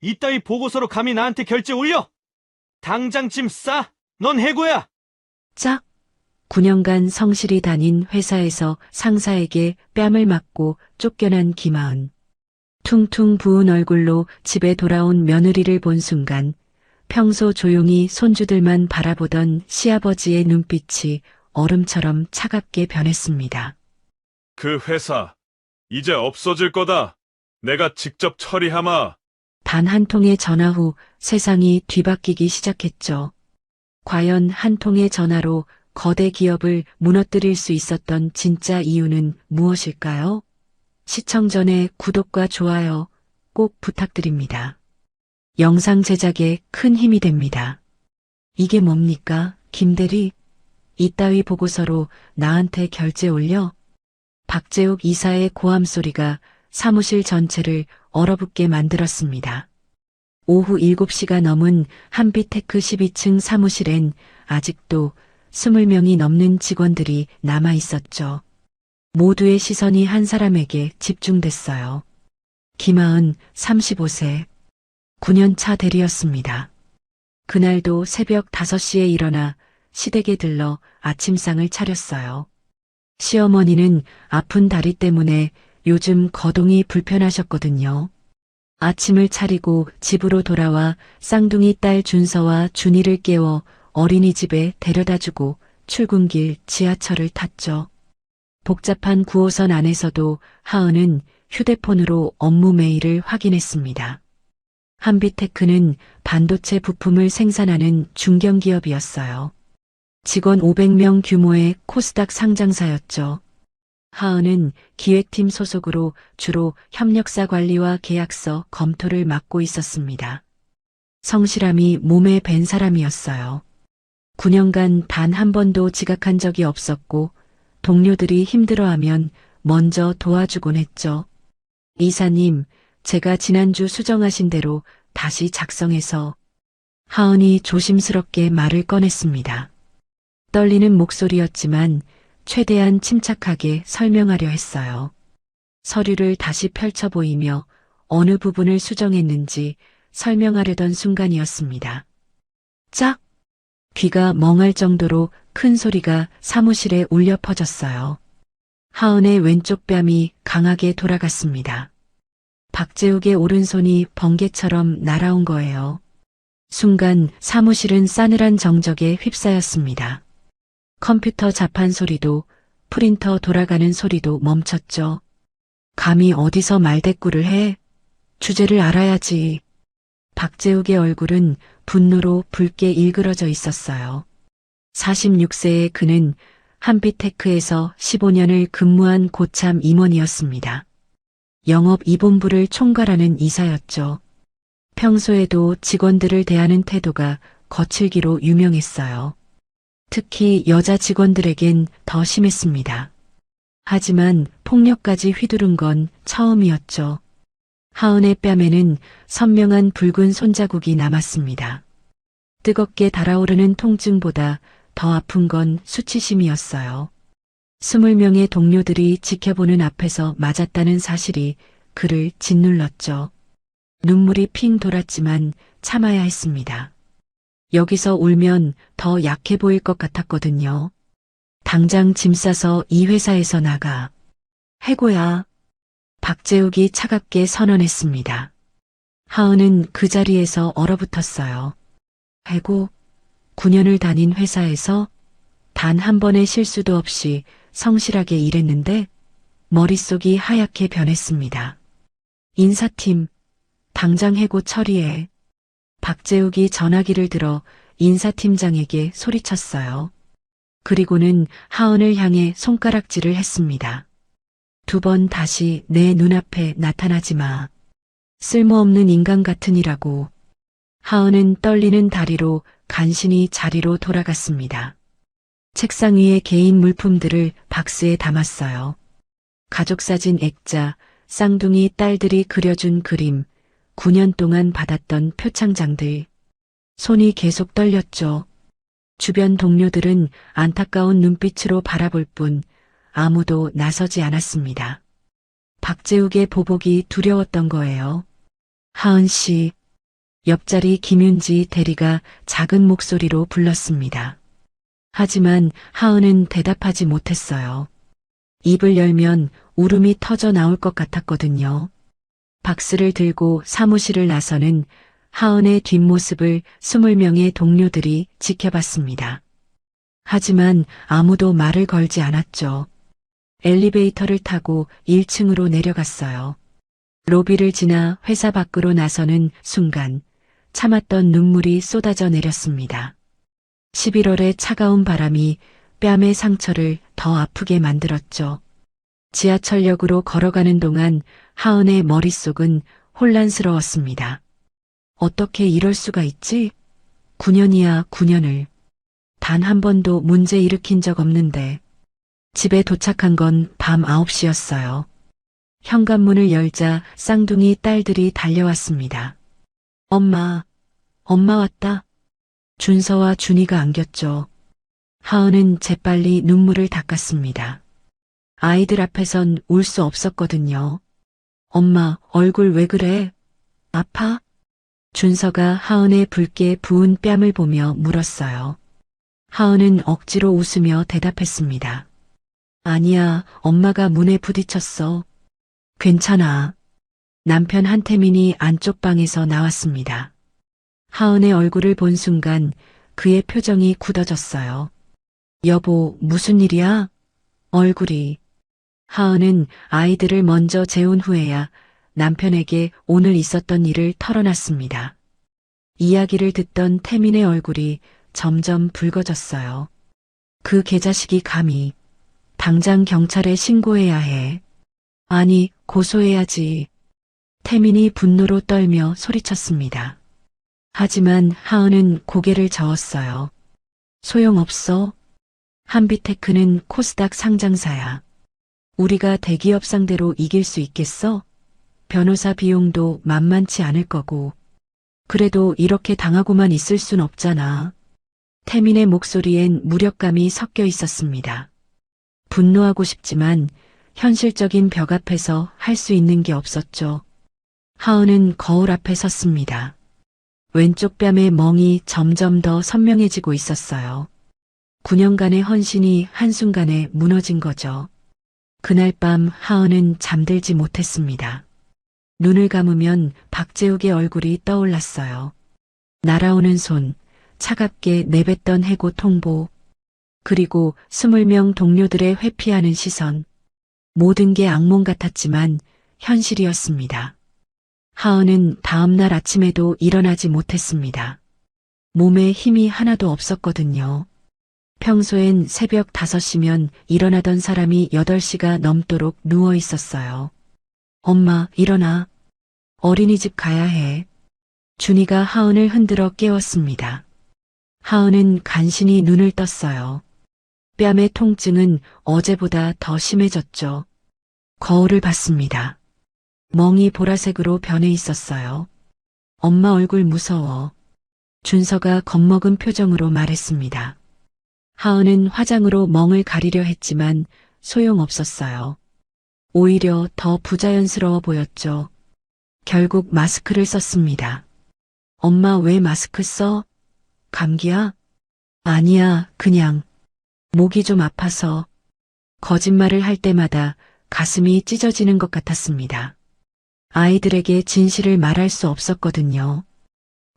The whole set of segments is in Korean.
이따위 보고서로 감히 나한테 결제 올려! 당장 짐 싸! 넌 해고야! 짝! 9년간 성실히 다닌 회사에서 상사에게 뺨을 맞고 쫓겨난 김하은. 퉁퉁 부은 얼굴로 집에 돌아온 며느리를 본 순간 평소 조용히 손주들만 바라보던 시아버지의 눈빛이 얼음처럼 차갑게 변했습니다. 그 회사, 이제 없어질 거다. 내가 직접 처리하마. 단 한 통의 전화 후 세상이 뒤바뀌기 시작했죠. 과연 한 통의 전화로 거대 기업을 무너뜨릴 수 있었던 진짜 이유는 무엇일까요? 시청 전에 구독과 좋아요 꼭 부탁드립니다. 영상 제작에 큰 힘이 됩니다. 이게 뭡니까, 김대리? 이따위 보고서로 나한테 결제 올려? 박재욱 이사의 고함 소리가 사무실 전체를 얼어붙게 만들었습니다. 오후 7시가 넘은 한빛테크 12층 사무실엔 아직도 20명이 넘는 직원들이 남아 있었죠. 모두의 시선이 한 사람에게 집중됐어요. 김하은 35세, 9년차 대리였습니다. 그날도 새벽 5시에 일어나 시댁에 들러 아침상을 차렸어요. 시어머니는 아픈 다리 때문에 요즘 거동이 불편하셨거든요. 아침을 차리고 집으로 돌아와 쌍둥이 딸 준서와 준이를 깨워 어린이집에 데려다주고 출근길 지하철을 탔죠. 복잡한 9호선 안에서도 하은은 휴대폰으로 업무 메일을 확인했습니다. 한빛테크는 반도체 부품을 생산하는 중견기업이었어요. 직원 500명 규모의 코스닥 상장사였죠. 하은은 기획팀 소속으로 주로 협력사 관리와 계약서 검토를 맡고 있었습니다. 성실함이 몸에 밴 사람이었어요. 9년간 단 한 번도 지각한 적이 없었고 동료들이 힘들어하면 먼저 도와주곤 했죠. 이사님, 제가 지난주 수정하신 대로 다시 작성해서. 하은이 조심스럽게 말을 꺼냈습니다. 떨리는 목소리였지만 최대한 침착하게 설명하려 했어요. 서류를 다시 펼쳐 보이며 어느 부분을 수정했는지 설명하려던 순간이었습니다. 짝! 귀가 멍할 정도로 큰 소리가 사무실에 울려 퍼졌어요. 하은의 왼쪽 뺨이 강하게 돌아갔습니다. 박재욱의 오른손이 번개처럼 날아온 거예요. 순간 사무실은 싸늘한 정적에 휩싸였습니다. 컴퓨터 자판 소리도 프린터 돌아가는 소리도 멈췄죠. 감히 어디서 말대꾸를 해? 주제를 알아야지. 박재욱의 얼굴은 분노로 붉게 일그러져 있었어요. 46세의 그는 한빛테크에서 15년을 근무한 고참 임원이었습니다. 영업 2본부를 총괄하는 이사였죠. 평소에도 직원들을 대하는 태도가 거칠기로 유명했어요. 특히 여자 직원들에겐 더 심했습니다. 하지만 폭력까지 휘두른 건 처음이었죠. 하은의 뺨에는 선명한 붉은 손자국이 남았습니다. 뜨겁게 달아오르는 통증보다 더 아픈 건 수치심이었어요. 20명의 동료들이 지켜보는 앞에서 맞았다는 사실이 그를 짓눌렀죠. 눈물이 핑 돌았지만 참아야 했습니다. 여기서 울면 더 약해 보일 것 같았거든요. 당장 짐 싸서 이 회사에서 나가. 해고야. 박재욱이 차갑게 선언했습니다. 하은은 그 자리에서 얼어붙었어요. 해고? 9년을 다닌 회사에서 단 한 번의 실수도 없이 성실하게 일했는데 머릿속이 하얗게 변했습니다. 인사팀, 당장 해고 처리해. 박재욱이 전화기를 들어 인사팀장에게 소리쳤어요. 그리고는 하은을 향해 손가락질을 했습니다. 2번 다시 내 눈앞에 나타나지 마. 쓸모없는 인간 같으니라고. 하은은 떨리는 다리로 간신히 자리로 돌아갔습니다. 책상 위에 개인 물품들을 박스에 담았어요. 가족사진 액자, 쌍둥이 딸들이 그려준 그림, 9년 동안 받았던 표창장들. 손이 계속 떨렸죠. 주변 동료들은 안타까운 눈빛으로 바라볼 뿐 아무도 나서지 않았습니다. 박재욱의 보복이 두려웠던 거예요. 하은 씨, 옆자리 김윤지 대리가 작은 목소리로 불렀습니다. 하지만 하은은 대답하지 못했어요. 입을 열면 울음이 터져 나올 것 같았거든요. 박스를 들고 사무실을 나서는 하은의 뒷모습을 20명의 동료들이 지켜봤습니다. 하지만 아무도 말을 걸지 않았죠. 엘리베이터를 타고 1층으로 내려갔어요. 로비를 지나 회사 밖으로 나서는 순간 참았던 눈물이 쏟아져 내렸습니다. 11월의 차가운 바람이 뺨의 상처를 더 아프게 만들었죠. 지하철역으로 걸어가는 동안 하은의 머릿속은 혼란스러웠습니다. 어떻게 이럴 수가 있지? 9년이야 9년을. 단 한 번도 문제 일으킨 적 없는데. 집에 도착한 건 밤 9시였어요. 현관문을 열자 쌍둥이 딸들이 달려왔습니다. 엄마 왔다. 준서와 준이가 안겼죠. 하은은 재빨리 눈물을 닦았습니다. 아이들 앞에선 울 수 없었거든요. 엄마, 얼굴 왜 그래? 아파? 준서가 하은의 붉게 부은 뺨을 보며 물었어요. 하은은 억지로 웃으며 대답했습니다. 아니야, 엄마가 문에 부딪혔어. 괜찮아. 남편 한태민이 안쪽 방에서 나왔습니다. 하은의 얼굴을 본 순간 그의 표정이 굳어졌어요. 여보, 무슨 일이야? 얼굴이. 하은은 아이들을 먼저 재운 후에야 남편에게 오늘 있었던 일을 털어놨습니다. 이야기를 듣던 태민의 얼굴이 점점 붉어졌어요. 그 개자식이 감히 당장 경찰에 신고해야 해. 아니, 고소해야지. 태민이 분노로 떨며 소리쳤습니다. 하지만 하은은 고개를 저었어요. 소용없어. 한비테크는 코스닥 상장사야. 우리가 대기업 상대로 이길 수 있겠어? 변호사 비용도 만만치 않을 거고. 그래도 이렇게 당하고만 있을 순 없잖아. 태민의 목소리엔 무력감이 섞여 있었습니다. 분노하고 싶지만 현실적인 벽 앞에서 할 수 있는 게 없었죠. 하은은 거울 앞에 섰습니다. 왼쪽 뺨의 멍이 점점 더 선명해지고 있었어요. 9년간의 헌신이 한순간에 무너진 거죠. 그날 밤 하은은 잠들지 못했습니다. 눈을 감으면 박재욱의 얼굴이 떠올랐어요. 날아오는 손, 차갑게 내뱉던 해고 통보, 그리고 20명 동료들의 회피하는 시선. 모든 게 악몽 같았지만 현실이었습니다. 하은은 다음날 아침에도 일어나지 못했습니다. 몸에 힘이 하나도 없었거든요. 평소엔 새벽 5시면 일어나던 사람이 8시가 넘도록 누워 있었어요. 엄마, 일어나. 어린이집 가야 해. 준이가 하은을 흔들어 깨웠습니다. 하은은 간신히 눈을 떴어요. 뺨의 통증은 어제보다 더 심해졌죠. 거울을 봤습니다. 멍이 보라색으로 변해 있었어요. 엄마 얼굴 무서워. 준서가 겁먹은 표정으로 말했습니다. 하은은 화장으로 멍을 가리려 했지만 소용없었어요. 오히려 더 부자연스러워 보였죠. 결국 마스크를 썼습니다. 엄마 왜 마스크 써? 감기야? 아니야, 그냥 목이 좀 아파서. 거짓말을 할 때마다 가슴이 찢어지는 것 같았습니다. 아이들에게 진실을 말할 수 없었거든요.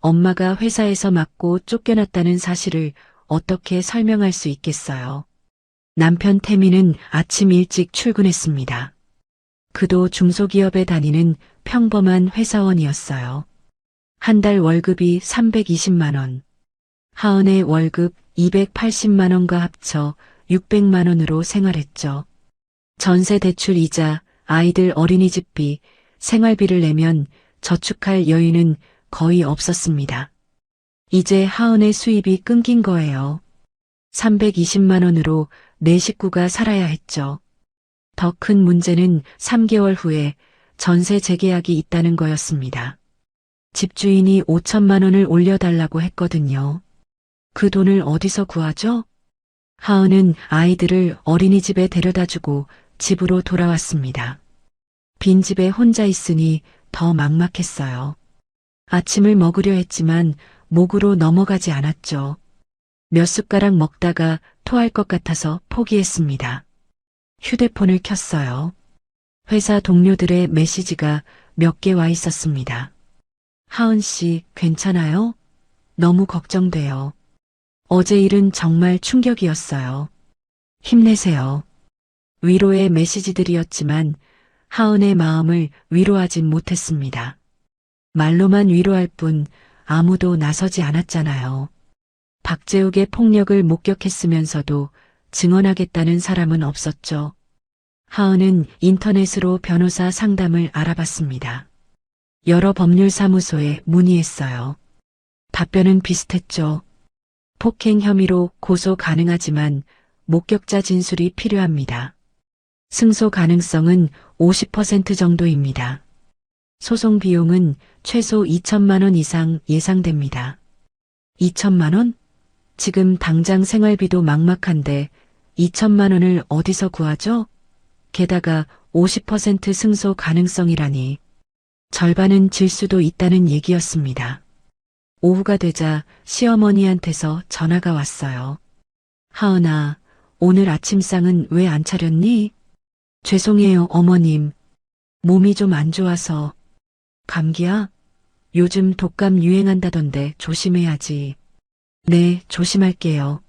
엄마가 회사에서 맞고 쫓겨났다는 사실을 어떻게 설명할 수 있겠어요. 남편 태민은 아침 일찍 출근했습니다. 그도 중소기업에 다니는 평범한 회사원이었어요. 한 달 월급이 320만 원. 하은의 월급 280만 원과 합쳐 600만 원으로 생활했죠. 전세 대출 이자, 아이들 어린이집비, 생활비를 내면 저축할 여유는 거의 없었습니다. 이제 하은의 수입이 끊긴 거예요. 320만 원으로 네 식구가 살아야 했죠. 더 큰 문제는 3개월 후에 전세 재계약이 있다는 거였습니다. 집주인이 5천만 원을 올려달라고 했거든요. 그 돈을 어디서 구하죠? 하은은 아이들을 어린이집에 데려다주고 집으로 돌아왔습니다. 빈집에 혼자 있으니 더 막막했어요. 아침을 먹으려 했지만 목으로 넘어가지 않았죠. 몇 숟가락 먹다가 토할 것 같아서 포기했습니다. 휴대폰을 켰어요. 회사 동료들의 메시지가 몇 개 와 있었습니다. 하은 씨, 괜찮아요? 너무 걱정돼요. 어제 일은 정말 충격이었어요. 힘내세요. 위로의 메시지들이었지만 하은의 마음을 위로하진 못했습니다. 말로만 위로할 뿐 아무도 나서지 않았잖아요. 박재욱의 폭력을 목격했으면서도 증언하겠다는 사람은 없었죠. 하은은 인터넷으로 변호사 상담을 알아봤습니다. 여러 법률사무소에 문의했어요. 답변은 비슷했죠. 폭행 혐의로 고소 가능하지만 목격자 진술이 필요합니다. 승소 가능성은 50% 정도입니다. 소송 비용은 최소 2천만 원 이상 예상됩니다. 2천만 원? 지금 당장 생활비도 막막한데 2천만 원을 어디서 구하죠? 게다가 50% 승소 가능성이라니 절반은 질 수도 있다는 얘기였습니다. 오후가 되자 시어머니한테서 전화가 왔어요. 하은아, 오늘 아침상은 왜 안 차렸니? 죄송해요, 어머님. 몸이 좀 안 좋아서. 감기야? 요즘 독감 유행한다던데 조심해야지. 네, 조심할게요.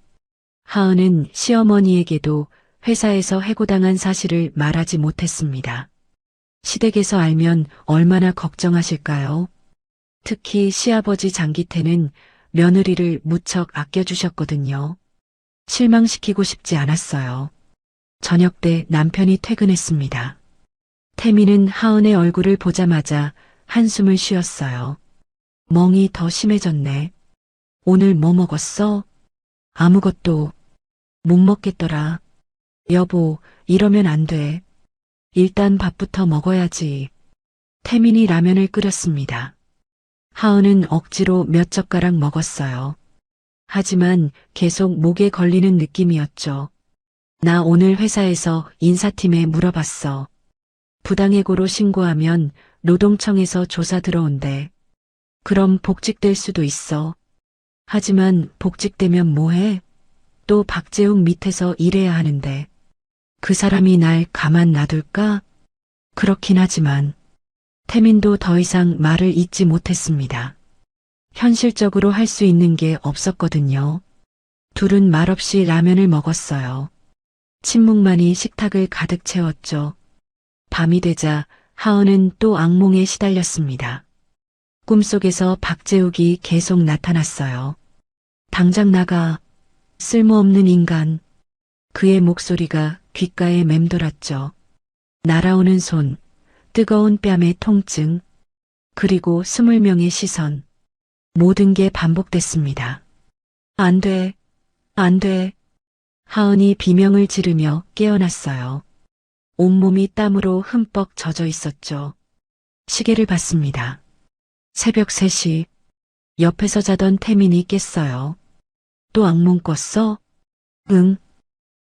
하은은 시어머니에게도 회사에서 해고당한 사실을 말하지 못했습니다. 시댁에서 알면 얼마나 걱정하실까요? 특히 시아버지 장기태는 며느리를 무척 아껴주셨거든요. 실망시키고 싶지 않았어요. 저녁 때 남편이 퇴근했습니다. 태미는 하은의 얼굴을 보자마자 한숨을 쉬었어요. 멍이 더 심해졌네. 오늘 뭐 먹었어? 아무것도 못 먹겠더라. 여보, 이러면 안 돼. 일단 밥부터 먹어야지. 태민이 라면을 끓였습니다. 하은은 억지로 몇 젓가락 먹었어요. 하지만 계속 목에 걸리는 느낌이었죠. 나 오늘 회사에서 인사팀에 물어봤어. 부당해고로 신고하면 노동청에서 조사 들어온대. 그럼 복직될 수도 있어. 하지만 복직되면 뭐해? 또 박재욱 밑에서 일해야 하는데. 그 사람이 날 가만 놔둘까? 그렇긴 하지만 태민도 더 이상 말을 잇지 못했습니다. 현실적으로 할 수 있는 게 없었거든요. 둘은 말없이 라면을 먹었어요. 침묵만이 식탁을 가득 채웠죠. 밤이 되자 하은은 또 악몽에 시달렸습니다. 꿈속에서 박재욱이 계속 나타났어요. 당장 나가. 쓸모없는 인간. 그의 목소리가 귓가에 맴돌았죠. 날아오는 손, 뜨거운 뺨의 통증, 그리고 20명의 시선. 모든 게 반복됐습니다. 안 돼, 안 돼. 하은이 비명을 지르며 깨어났어요. 온몸이 땀으로 흠뻑 젖어 있었죠. 시계를 봤습니다. 새벽 3시. 옆에서 자던 태민이 깼어요. 또 악몽 꿨어? 응.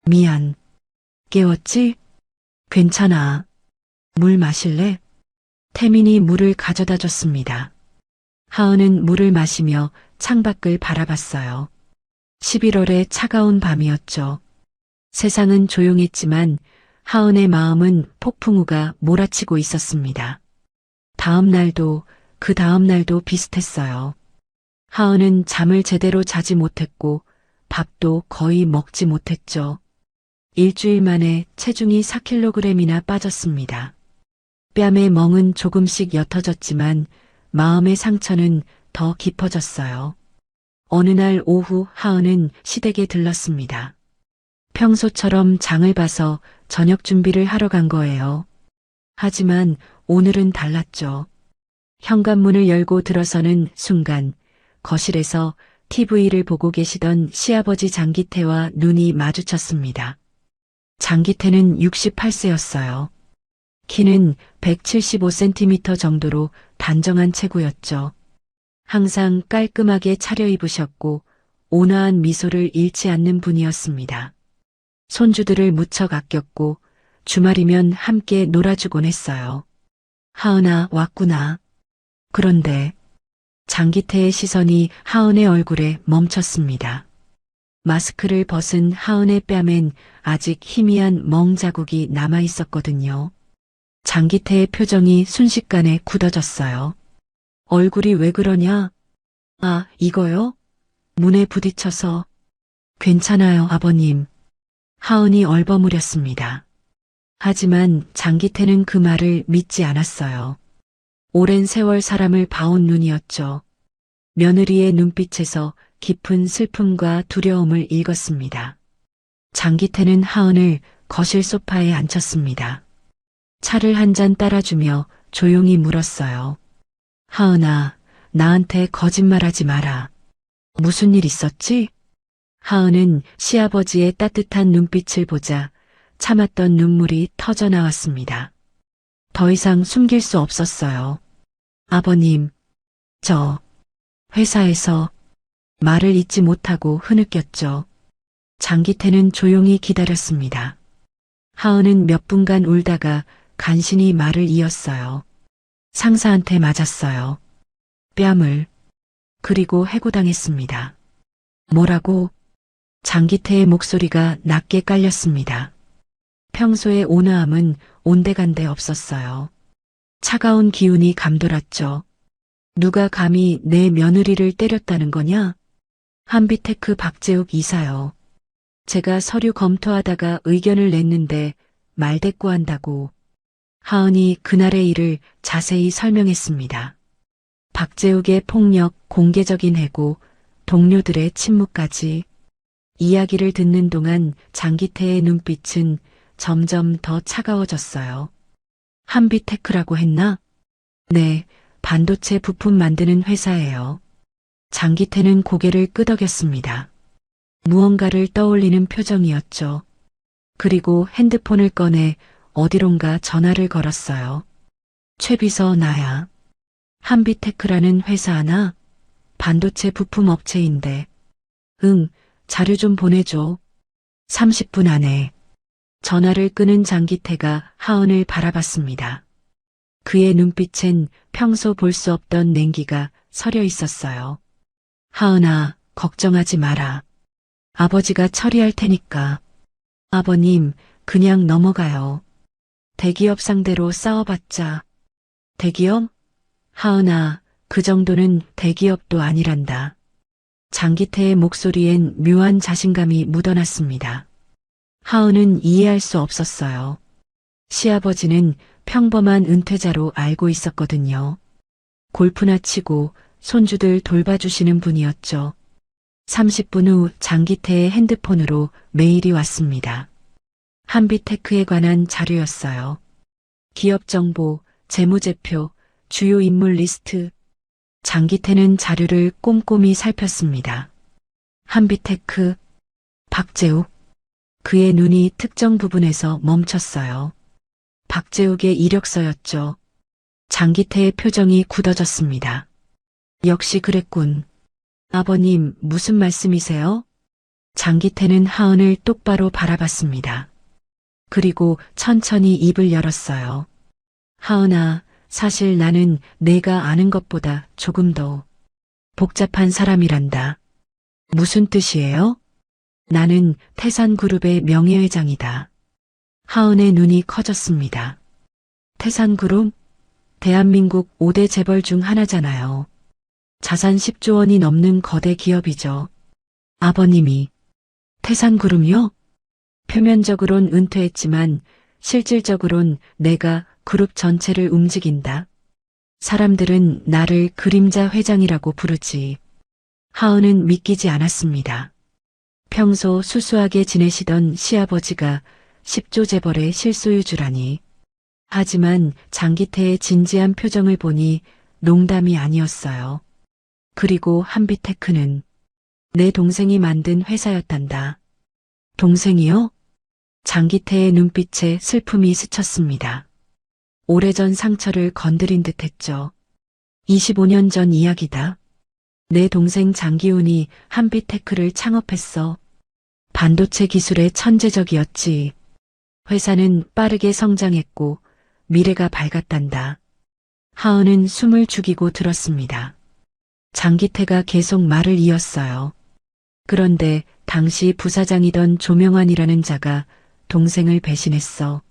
미안. 깨웠지? 괜찮아. 물 마실래? 태민이 물을 가져다 줬습니다. 하은은 물을 마시며 창밖을 바라봤어요. 11월의 차가운 밤이었죠. 세상은 조용했지만 하은의 마음은 폭풍우가 몰아치고 있었습니다. 다음 날도 그 다음 날도 비슷했어요. 하은은 잠을 제대로 자지 못했고 밥도 거의 먹지 못했죠. 일주일 만에 체중이 4kg이나 빠졌습니다. 뺨의 멍은 조금씩 옅어졌지만 마음의 상처는 더 깊어졌어요. 어느 날 오후 하은은 시댁에 들렀습니다. 평소처럼 장을 봐서 저녁 준비를 하러 간 거예요. 하지만 오늘은 달랐죠. 현관문을 열고 들어서는 순간 거실에서 TV를 보고 계시던 시아버지 장기태와 눈이 마주쳤습니다. 장기태는 68세였어요. 키는 175cm 정도로 단정한 체구였죠. 항상 깔끔하게 차려입으셨고 온화한 미소를 잃지 않는 분이었습니다. 손주들을 무척 아꼈고 주말이면 함께 놀아주곤 했어요. 하은아, 왔구나. 그런데 장기태의 시선이 하은의 얼굴에 멈췄습니다. 마스크를 벗은 하은의 뺨엔 아직 희미한 멍 자국이 남아 있었거든요. 장기태의 표정이 순식간에 굳어졌어요. 얼굴이 왜 그러냐? 아, 이거요? 문에 부딪혀서. 괜찮아요, 아버님. 하은이 얼버무렸습니다. 하지만 장기태는 그 말을 믿지 않았어요. 오랜 세월 사람을 봐온 눈이었죠. 며느리의 눈빛에서 깊은 슬픔과 두려움을 읽었습니다. 장기태는 하은을 거실 소파에 앉혔습니다. 차를 한 잔 따라주며 조용히 물었어요. 하은아, 나한테 거짓말하지 마라. 무슨 일 있었지? 하은은 시아버지의 따뜻한 눈빛을 보자 참았던 눈물이 터져 나왔습니다. 더 이상 숨길 수 없었어요. 아버님, 저 회사에서 말을 잇지 못하고 흐느꼈죠. 장기태는 조용히 기다렸습니다. 하은은 몇 분간 울다가 간신히 말을 이었어요. 상사한테 맞았어요. 뺨을. 그리고 해고당했습니다. 뭐라고? 장기태의 목소리가 낮게 깔렸습니다. 평소의 온화함은 온데간데 없었어요. 차가운 기운이 감돌았죠. 누가 감히 내 며느리를 때렸다는 거냐? 한비테크 박재욱 이사요. 제가 서류 검토하다가 의견을 냈는데 말대꾸한다고. 하은이 그날의 일을 자세히 설명했습니다. 박재욱의 폭력, 공개적인 해고, 동료들의 침묵까지. 이야기를 듣는 동안 장기태의 눈빛은 점점 더 차가워졌어요. 한비테크라고 했나? 네, 반도체 부품 만드는 회사예요. 장기태는 고개를 끄덕였습니다. 무언가를 떠올리는 표정이었죠. 그리고 핸드폰을 꺼내 어디론가 전화를 걸었어요. 최비서 나야. 한비테크라는 회사 하나? 반도체 부품 업체인데. 응, 자료 좀 보내줘. 30분 안에. 전화를 끄는 장기태가 하은을 바라봤습니다. 그의 눈빛엔 평소 볼 수 없던 냉기가 서려 있었어요. 하은아, 걱정하지 마라. 아버지가 처리할 테니까. 아버님, 그냥 넘어가요. 대기업 상대로 싸워봤자. 대기업? 하은아, 그 정도는 대기업도 아니란다. 장기태의 목소리엔 묘한 자신감이 묻어났습니다. 하은은 이해할 수 없었어요. 시아버지는 평범한 은퇴자로 알고 있었거든요. 골프나 치고 손주들 돌봐주시는 분이었죠. 30분 후 장기태의 핸드폰으로 메일이 왔습니다. 한비테크에 관한 자료였어요. 기업 정보, 재무제표, 주요 인물 리스트. 장기태는 자료를 꼼꼼히 살폈습니다. 한비테크, 박재욱. 그의 눈이 특정 부분에서 멈췄어요. 박재욱의 이력서였죠. 장기태의 표정이 굳어졌습니다. 역시 그랬군. 아버님, 무슨 말씀이세요? 장기태는 하은을 똑바로 바라봤습니다. 그리고 천천히 입을 열었어요. 하은아, 사실 나는 내가 아는 것보다 조금 더 복잡한 사람이란다. 무슨 뜻이에요? 나는 태산그룹의 명예회장이다. 하은의 눈이 커졌습니다. 태산그룹? 대한민국 5대 재벌 중 하나잖아요. 자산 10조 원이 넘는 거대 기업이죠. 아버님이 태산그룹이요? 표면적으론 은퇴했지만 실질적으론 내가 그룹 전체를 움직인다. 사람들은 나를 그림자 회장이라고 부르지. 하은은 믿기지 않았습니다. 평소 수수하게 지내시던 시아버지가 10조 재벌의 실소유주라니. 하지만 장기태의 진지한 표정을 보니 농담이 아니었어요. 그리고 한비테크는 내 동생이 만든 회사였단다. 동생이요? 장기태의 눈빛에 슬픔이 스쳤습니다. 오래전 상처를 건드린 듯 했죠. 25년 전 이야기다. 내 동생 장기훈이 한비테크를 창업했어. 반도체 기술에 천재적이었지. 회사는 빠르게 성장했고 미래가 밝았단다. 하은은 숨을 죽이고 들었습니다. 장기태가 계속 말을 이었어요. 그런데 당시 부사장이던 조명환이라는 자가 동생을 배신했어.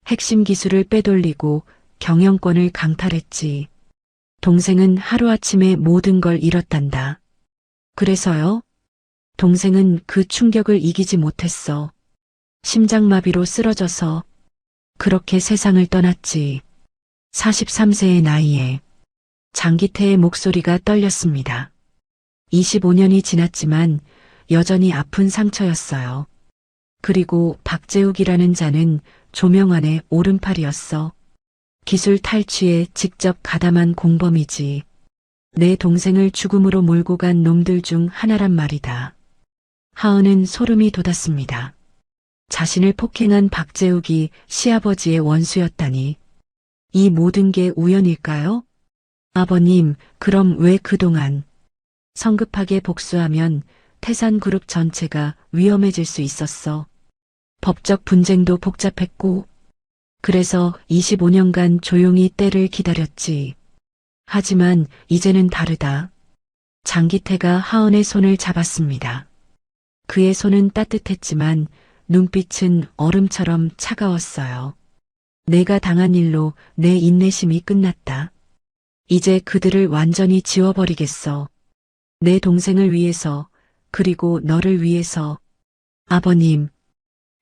핵심 기술을 빼돌리고 경영권을 강탈했지. 동생은 하루아침에 모든 걸 잃었단다. 그래서요? 동생은 그 충격을 이기지 못했어. 심장마비로 쓰러져서 그렇게 세상을 떠났지. 43세의 나이에. 장기태의 목소리가 떨렸습니다. 25년이 지났지만 여전히 아픈 상처였어요. 그리고 박재욱이라는 자는 조명환의 오른팔이었어. 기술 탈취에 직접 가담한 공범이지. 내 동생을 죽음으로 몰고 간 놈들 중 하나란 말이다. 하은은 소름이 돋았습니다. 자신을 폭행한 박재욱이 시아버지의 원수였다니. 이 모든 게 우연일까요? 아버님, 그럼 왜 그동안 성급하게 복수하면 태산그룹 전체가 위험해질 수 있었어. 법적 분쟁도 복잡했고, 그래서 25년간 조용히 때를 기다렸지. 하지만 이제는 다르다. 장기태가 하은의 손을 잡았습니다. 그의 손은 따뜻했지만 눈빛은 얼음처럼 차가웠어요. 내가 당한 일로 내 인내심이 끝났다. 이제 그들을 완전히 지워버리겠어. 내 동생을 위해서, 그리고 너를 위해서. 아버님,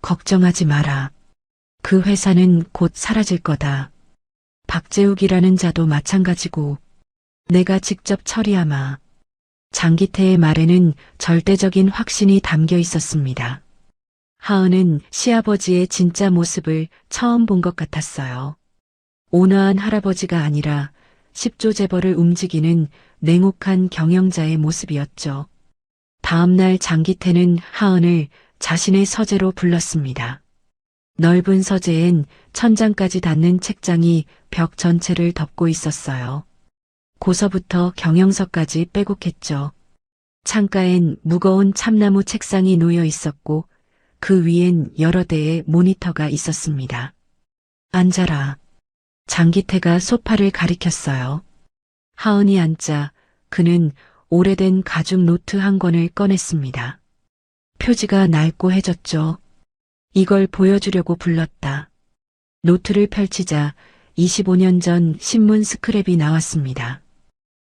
걱정하지 마라. 그 회사는 곧 사라질 거다. 박재욱이라는 자도 마찬가지고. 내가 직접 처리하마. 장기태의 말에는 절대적인 확신이 담겨 있었습니다. 하은은 시아버지의 진짜 모습을 처음 본 것 같았어요. 온화한 할아버지가 아니라 10조 재벌을 움직이는 냉혹한 경영자의 모습이었죠. 다음날 장기태는 하은을 자신의 서재로 불렀습니다. 넓은 서재엔 천장까지 닿는 책장이 벽 전체를 덮고 있었어요. 고서부터 경영서까지 빼곡했죠. 창가엔 무거운 참나무 책상이 놓여 있었고 그 위엔 여러 대의 모니터가 있었습니다. 앉아라. 장기태가 소파를 가리켰어요. 하은이 앉자 그는 오래된 가죽 노트 한 권을 꺼냈습니다. 표지가 낡고해졌죠. 이걸 보여주려고 불렀다. 노트를 펼치자 25년 전 신문 스크랩이 나왔습니다.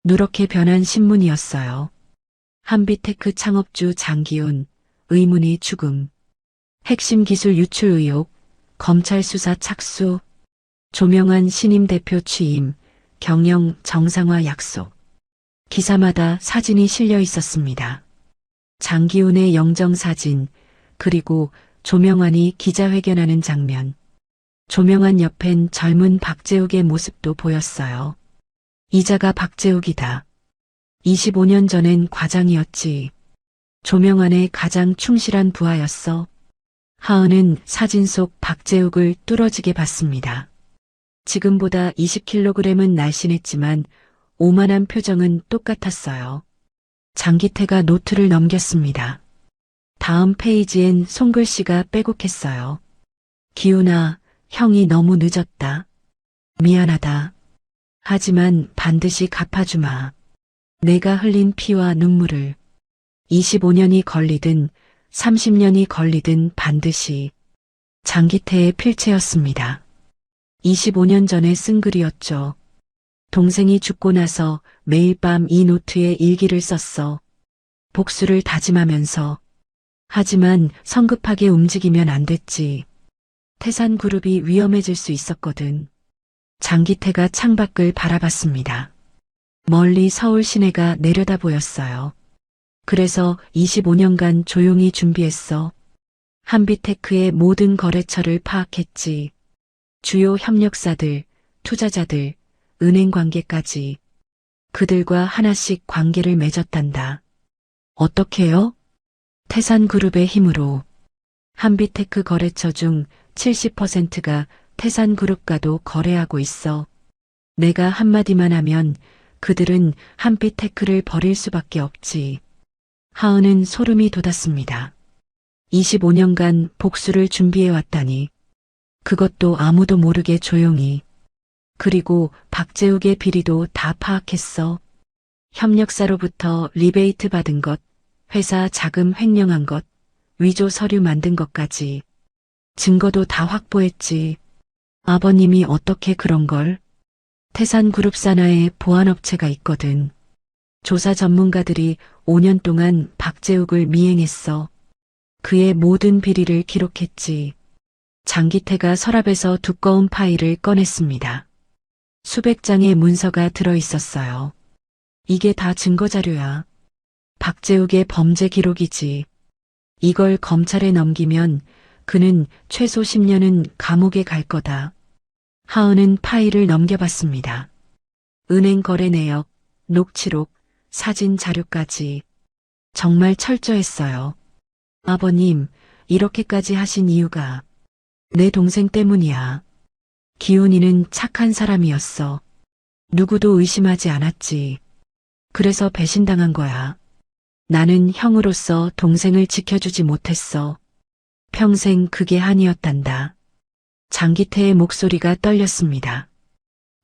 누렇게 변한 신문이었어요. 한비테크 창업주 장기훈, 의문의 죽음, 핵심 기술 유출 의혹, 검찰 수사 착수, 조명환 신임 대표 취임, 경영 정상화 약속. 기사마다 사진이 실려 있었습니다. 장기훈의 영정사진, 그리고 조명환이 기자회견하는 장면. 조명환 옆엔 젊은 박재욱의 모습도 보였어요. 이자가 박재욱이다. 25년 전엔 과장이었지. 조명환의 가장 충실한 부하였어. 하은은 사진 속 박재욱을 뚫어지게 봤습니다. 지금보다 20kg은 날씬했지만 오만한 표정은 똑같았어요. 장기태가 노트를 넘겼습니다. 다음 페이지엔 손글씨가 빼곡했어요. 기훈아, 형이 너무 늦었다. 미안하다. 하지만 반드시 갚아주마. 내가 흘린 피와 눈물을 25년이 걸리든 30년이 걸리든 반드시. 장기태의 필체였습니다. 25년 전에 쓴 글이었죠. 동생이 죽고 나서 매일 밤 이 노트에 일기를 썼어. 복수를 다짐하면서. 하지만 성급하게 움직이면 안 됐지. 태산그룹이 위험해질 수 있었거든. 장기태가 창밖을 바라봤습니다. 멀리 서울 시내가 내려다 보였어요. 그래서 25년간 조용히 준비했어. 한비테크의 모든 거래처를 파악했지. 주요 협력사들, 투자자들, 은행 관계까지. 그들과 하나씩 관계를 맺었단다. 어떻게요? 태산그룹의 힘으로. 한비테크 거래처 중 70%가 태산그룹과도 거래하고 있어. 내가 한마디만 하면 그들은 한비테크를 버릴 수밖에 없지. 하은은 소름이 돋았습니다. 25년간 복수를 준비해왔다니. 그것도 아무도 모르게 조용히. 그리고 박재욱의 비리도 다 파악했어. 협력사로부터 리베이트 받은 것, 회사 자금 횡령한 것, 위조 서류 만든 것까지. 증거도 다 확보했지. 아버님이 어떻게 그런 걸? 태산그룹 산하에 보안업체가 있거든. 조사 전문가들이 5년 동안 박재욱을 미행했어. 그의 모든 비리를 기록했지. 장기태가 서랍에서 두꺼운 파일을 꺼냈습니다. 수백 장의 문서가 들어 있었어요. 이게 다 증거자료야. 박재욱의 범죄 기록이지. 이걸 검찰에 넘기면 그는 최소 10년은 감옥에 갈 거다. 하은은 파일을 넘겨봤습니다. 은행 거래 내역, 녹취록, 사진 자료까지. 정말 철저했어요. 아버님, 이렇게까지 하신 이유가 내 동생 때문이야. 기훈이는 착한 사람이었어. 누구도 의심하지 않았지. 그래서 배신당한 거야. 나는 형으로서 동생을 지켜주지 못했어. 평생 그게 한이었단다. 장기태의 목소리가 떨렸습니다.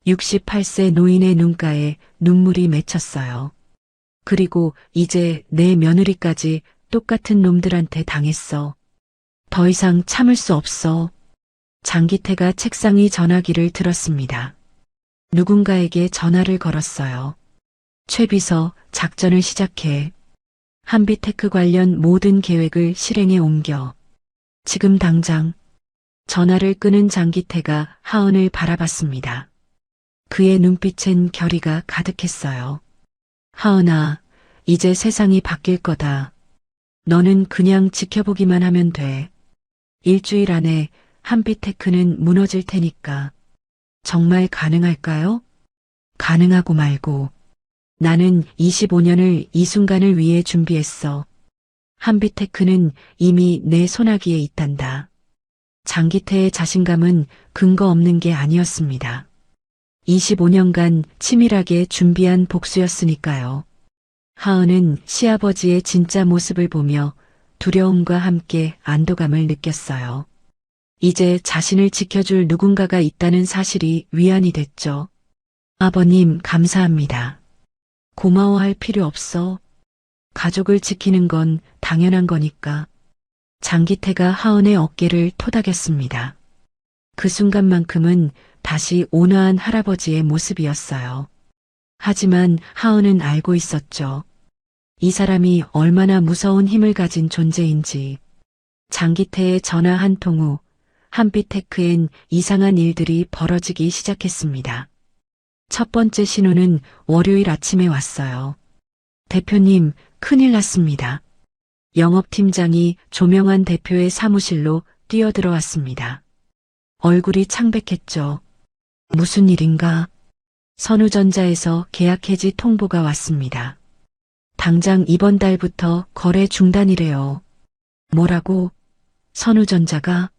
68세 노인의 눈가에 눈물이 맺혔어요. 그리고 이제 내 며느리까지 똑같은 놈들한테 당했어. 더 이상 참을 수 없어. 장기태가 책상 위 전화기를 들었습니다. 누군가에게 전화를 걸었어요. 최비서, 작전을 시작해. 한빛테크 관련 모든 계획을 실행에 옮겨. 지금 당장. 전화를 끄는 장기태가 하은을 바라봤습니다. 그의 눈빛엔 결의가 가득했어요. 하은아, 이제 세상이 바뀔 거다. 너는 그냥 지켜보기만 하면 돼. 일주일 안에 한빛테크는 무너질 테니까. 정말 가능할까요? 가능하고 말고. 나는 25년을 이 순간을 위해 준비했어. 한빛테크는 이미 내 손아귀에 있단다. 장기태의 자신감은 근거 없는 게 아니었습니다. 25년간 치밀하게 준비한 복수였으니까요. 하은은 시아버지의 진짜 모습을 보며 두려움과 함께 안도감을 느꼈어요. 이제 자신을 지켜줄 누군가가 있다는 사실이 위안이 됐죠. 아버님, 감사합니다. 고마워할 필요 없어. 가족을 지키는 건 당연한 거니까. 장기태가 하은의 어깨를 토닥였습니다. 그 순간만큼은 다시 온화한 할아버지의 모습이었어요. 하지만 하은은 알고 있었죠. 이 사람이 얼마나 무서운 힘을 가진 존재인지. 장기태의 전화 한 통 후 한빛테크엔 이상한 일들이 벌어지기 시작했습니다. 첫 번째 신호는 월요일 아침에 왔어요. 대표님, 큰일 났습니다. 영업팀장이 조명환 대표의 사무실로 뛰어들어왔습니다. 얼굴이 창백했죠. 무슨 일인가? 선우전자에서 계약 해지 통보가 왔습니다. 당장 이번 달부터 거래 중단이래요. 뭐라고? 선우전자가?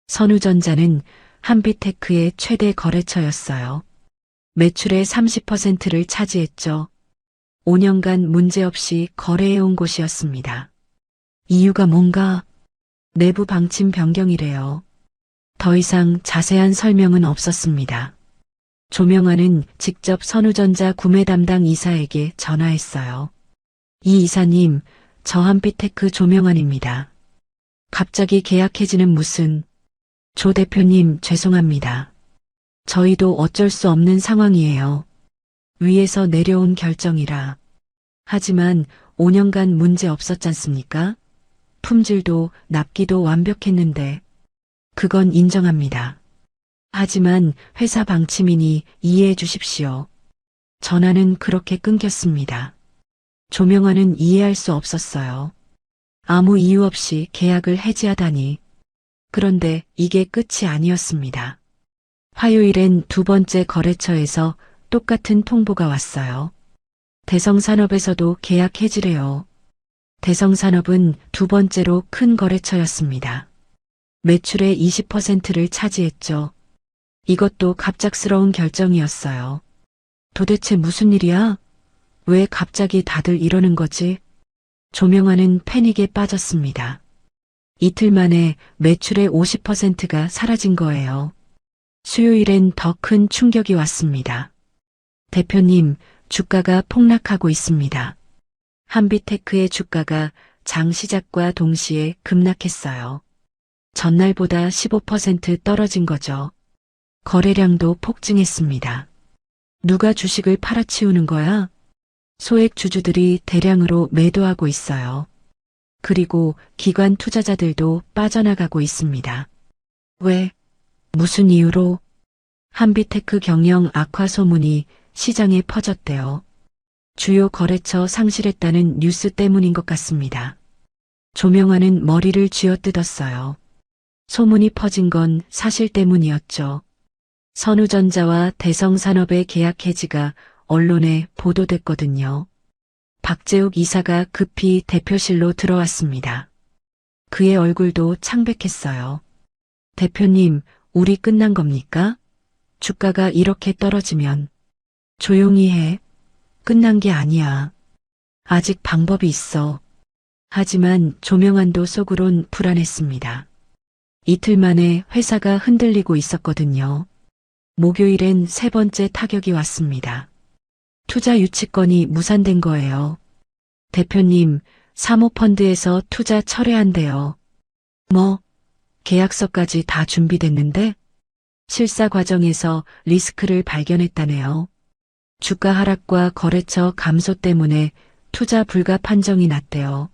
선우전자는 한빛테크의 최대 거래처였어요. 매출의 30%를 차지했죠. 5년간 문제없이 거래해온 곳이었습니다. 이유가 뭔가? 내부 방침 변경이래요. 더 이상 자세한 설명은 없었습니다. 조명환은 직접 선우전자 구매 담당 이사에게 전화했어요. 이 이사님, 저 한빛테크 조명환입니다. 갑자기 계약 해지는 무슨... 조 대표님, 죄송합니다. 저희도 어쩔 수 없는 상황이에요. 위에서 내려온 결정이라. 하지만 5년간 문제 없었잖습니까? 품질도 납기도 완벽했는데. 그건 인정합니다. 하지만 회사 방침이니 이해해 주십시오. 전화는 그렇게 끊겼습니다. 조명환은 이해할 수 없었어요. 아무 이유 없이 계약을 해지하다니. 그런데 이게 끝이 아니었습니다. 화요일엔 두 번째 거래처에서 똑같은 통보가 왔어요. 대성산업에서도 계약 해지래요. 대성산업은 두 번째로 큰 거래처였습니다. 매출의 20%를 차지했죠. 이것도 갑작스러운 결정이었어요. 도대체 무슨 일이야? 왜 갑자기 다들 이러는 거지? 조명환은 패닉에 빠졌습니다. 이틀 만에 매출의 50%가 사라진 거예요. 수요일엔 더 큰 충격이 왔습니다. 대표님, 주가가 폭락하고 있습니다. 한빛테크의 주가가 장 시작과 동시에 급락했어요. 전날보다 15% 떨어진 거죠. 거래량도 폭증했습니다. 누가 주식을 팔아치우는 거야? 소액 주주들이 대량으로 매도하고 있어요. 그리고 기관 투자자들도 빠져나가고 있습니다. 왜? 무슨 이유로? 한빛테크 경영 악화 소문이 시장에 퍼졌대요. 주요 거래처 상실했다는 뉴스 때문인 것 같습니다. 조명화는 머리를 쥐어뜯었어요. 소문이 퍼진 건 사실 때문이었죠. 선우전자와 대성산업의 계약 해지가 언론에 보도됐거든요. 박재욱 이사가 급히 대표실로 들어왔습니다. 그의 얼굴도 창백했어요. 대표님, 우리 끝난 겁니까? 주가가 이렇게 떨어지면. 조용히 해. 끝난 게 아니야. 아직 방법이 있어. 하지만 조명환도 속으론 불안했습니다. 이틀 만에 회사가 흔들리고 있었거든요. 목요일엔 세 번째 타격이 왔습니다. 투자 유치권이 무산된 거예요. 대표님, 사모펀드에서 투자 철회한대요. 뭐, 계약서까지 다 준비됐는데? 실사 과정에서 리스크를 발견했다네요. 주가 하락과 거래처 감소 때문에 투자 불가 판정이 났대요.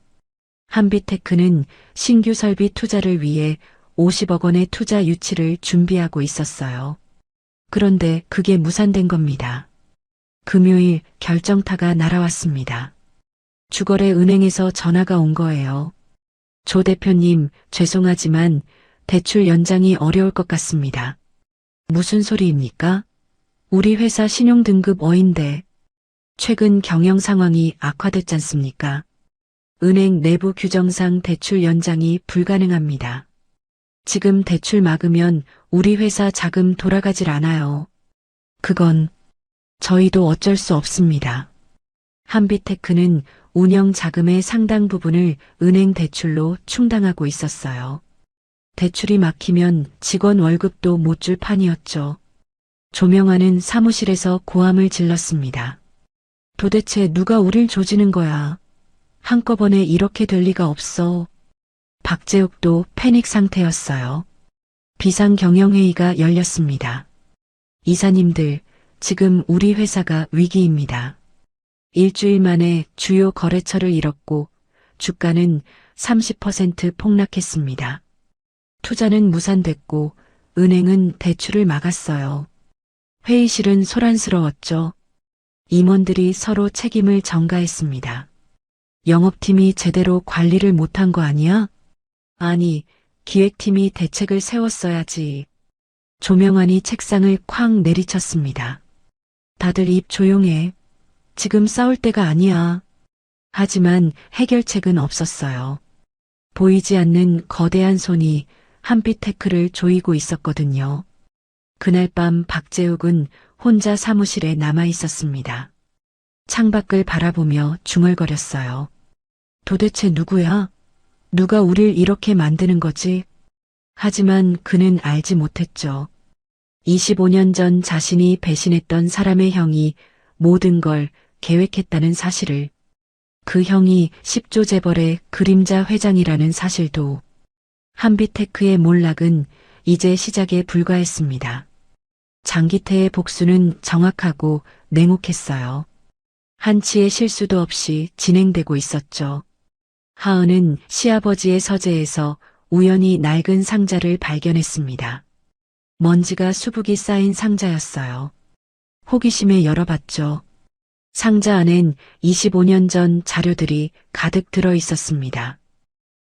한빛테크는 신규 설비 투자를 위해 50억 원의 투자 유치를 준비하고 있었어요. 그런데 그게 무산된 겁니다. 금요일 결정타가 날아왔습니다. 주거래 은행에서 전화가 온 거예요. 조 대표님, 죄송하지만 대출 연장이 어려울 것 같습니다. 무슨 소리입니까? 우리 회사 신용등급 어인데 최근 경영 상황이 악화됐잖습니까? 은행 내부 규정상 대출 연장이 불가능합니다. 지금 대출 막으면 우리 회사 자금 돌아가질 않아요. 그건 저희도 어쩔 수 없습니다. 한빛테크는 운영 자금의 상당 부분을 은행 대출로 충당하고 있었어요. 대출이 막히면 직원 월급도 못 줄 판이었죠. 조명환은 사무실에서 고함을 질렀습니다. 도대체 누가 우릴 조지는 거야? 한꺼번에 이렇게 될 리가 없어. 박재욱도 패닉 상태였어요. 비상경영회의가 열렸습니다. 이사님들, 지금 우리 회사가 위기입니다. 일주일 만에 주요 거래처를 잃었고 주가는 30% 폭락했습니다. 투자는 무산됐고 은행은 대출을 막았어요. 회의실은 소란스러웠죠. 임원들이 서로 책임을 전가했습니다. 영업팀이 제대로 관리를 못한 거 아니야? 아니, 기획팀이 대책을 세웠어야지. 조명환이 책상을 쾅 내리쳤습니다. 다들 입 조용해. 지금 싸울 때가 아니야. 하지만 해결책은 없었어요. 보이지 않는 거대한 손이 한빛테크를 조이고 있었거든요. 그날 밤 박재욱은 혼자 사무실에 남아 있었습니다. 창밖을 바라보며 중얼거렸어요. 도대체 누구야? 누가 우릴 이렇게 만드는 거지? 하지만 그는 알지 못했죠. 25년 전 자신이 배신했던 사람의 형이 모든 걸 계획했다는 사실을. 그 형이 10조 재벌의 그림자 회장이라는 사실도. 한빛테크의 몰락은 이제 시작에 불과했습니다. 장기태의 복수는 정확하고 냉혹했어요. 한치의 실수도 없이 진행되고 있었죠. 하은은 시아버지의 서재에서 우연히 낡은 상자를 발견했습니다. 먼지가 수북이 쌓인 상자였어요. 호기심에 열어봤죠. 상자 안엔 25년 전 자료들이 가득 들어 있었습니다.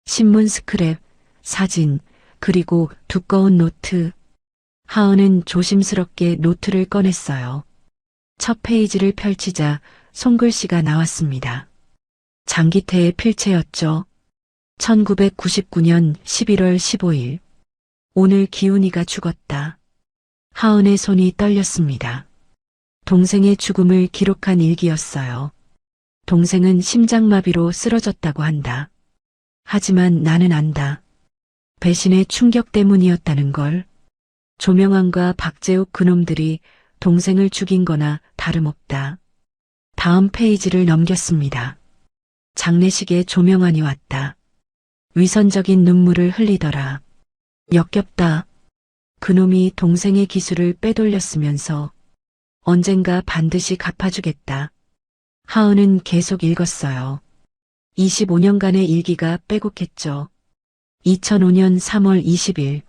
신문 스크랩, 사진, 그리고 두꺼운 노트. 하은은 조심스럽게 노트를 꺼냈어요. 첫 페이지를 펼치자 손글씨가 나왔습니다. 장기태의 필체였죠. 1999년 11월 15일. 오늘 기훈이가 죽었다. 하은의 손이 떨렸습니다. 동생의 죽음을 기록한 일기였어요. 동생은 심장마비로 쓰러졌다고 한다. 하지만 나는 안다. 배신의 충격 때문이었다는 걸. 조명환과 박재욱 그놈들이 동생을 죽인 거나 다름없다. 다음 페이지를 넘겼습니다. 장례식에 조명환이 왔다. 위선적인 눈물을 흘리더라. 역겹다. 그놈이 동생의 기술을 빼돌렸으면서 언젠가 반드시 갚아주겠다. 하은은 계속 읽었어요. 25년간의 일기가 빼곡했죠. 2005년 3월 20일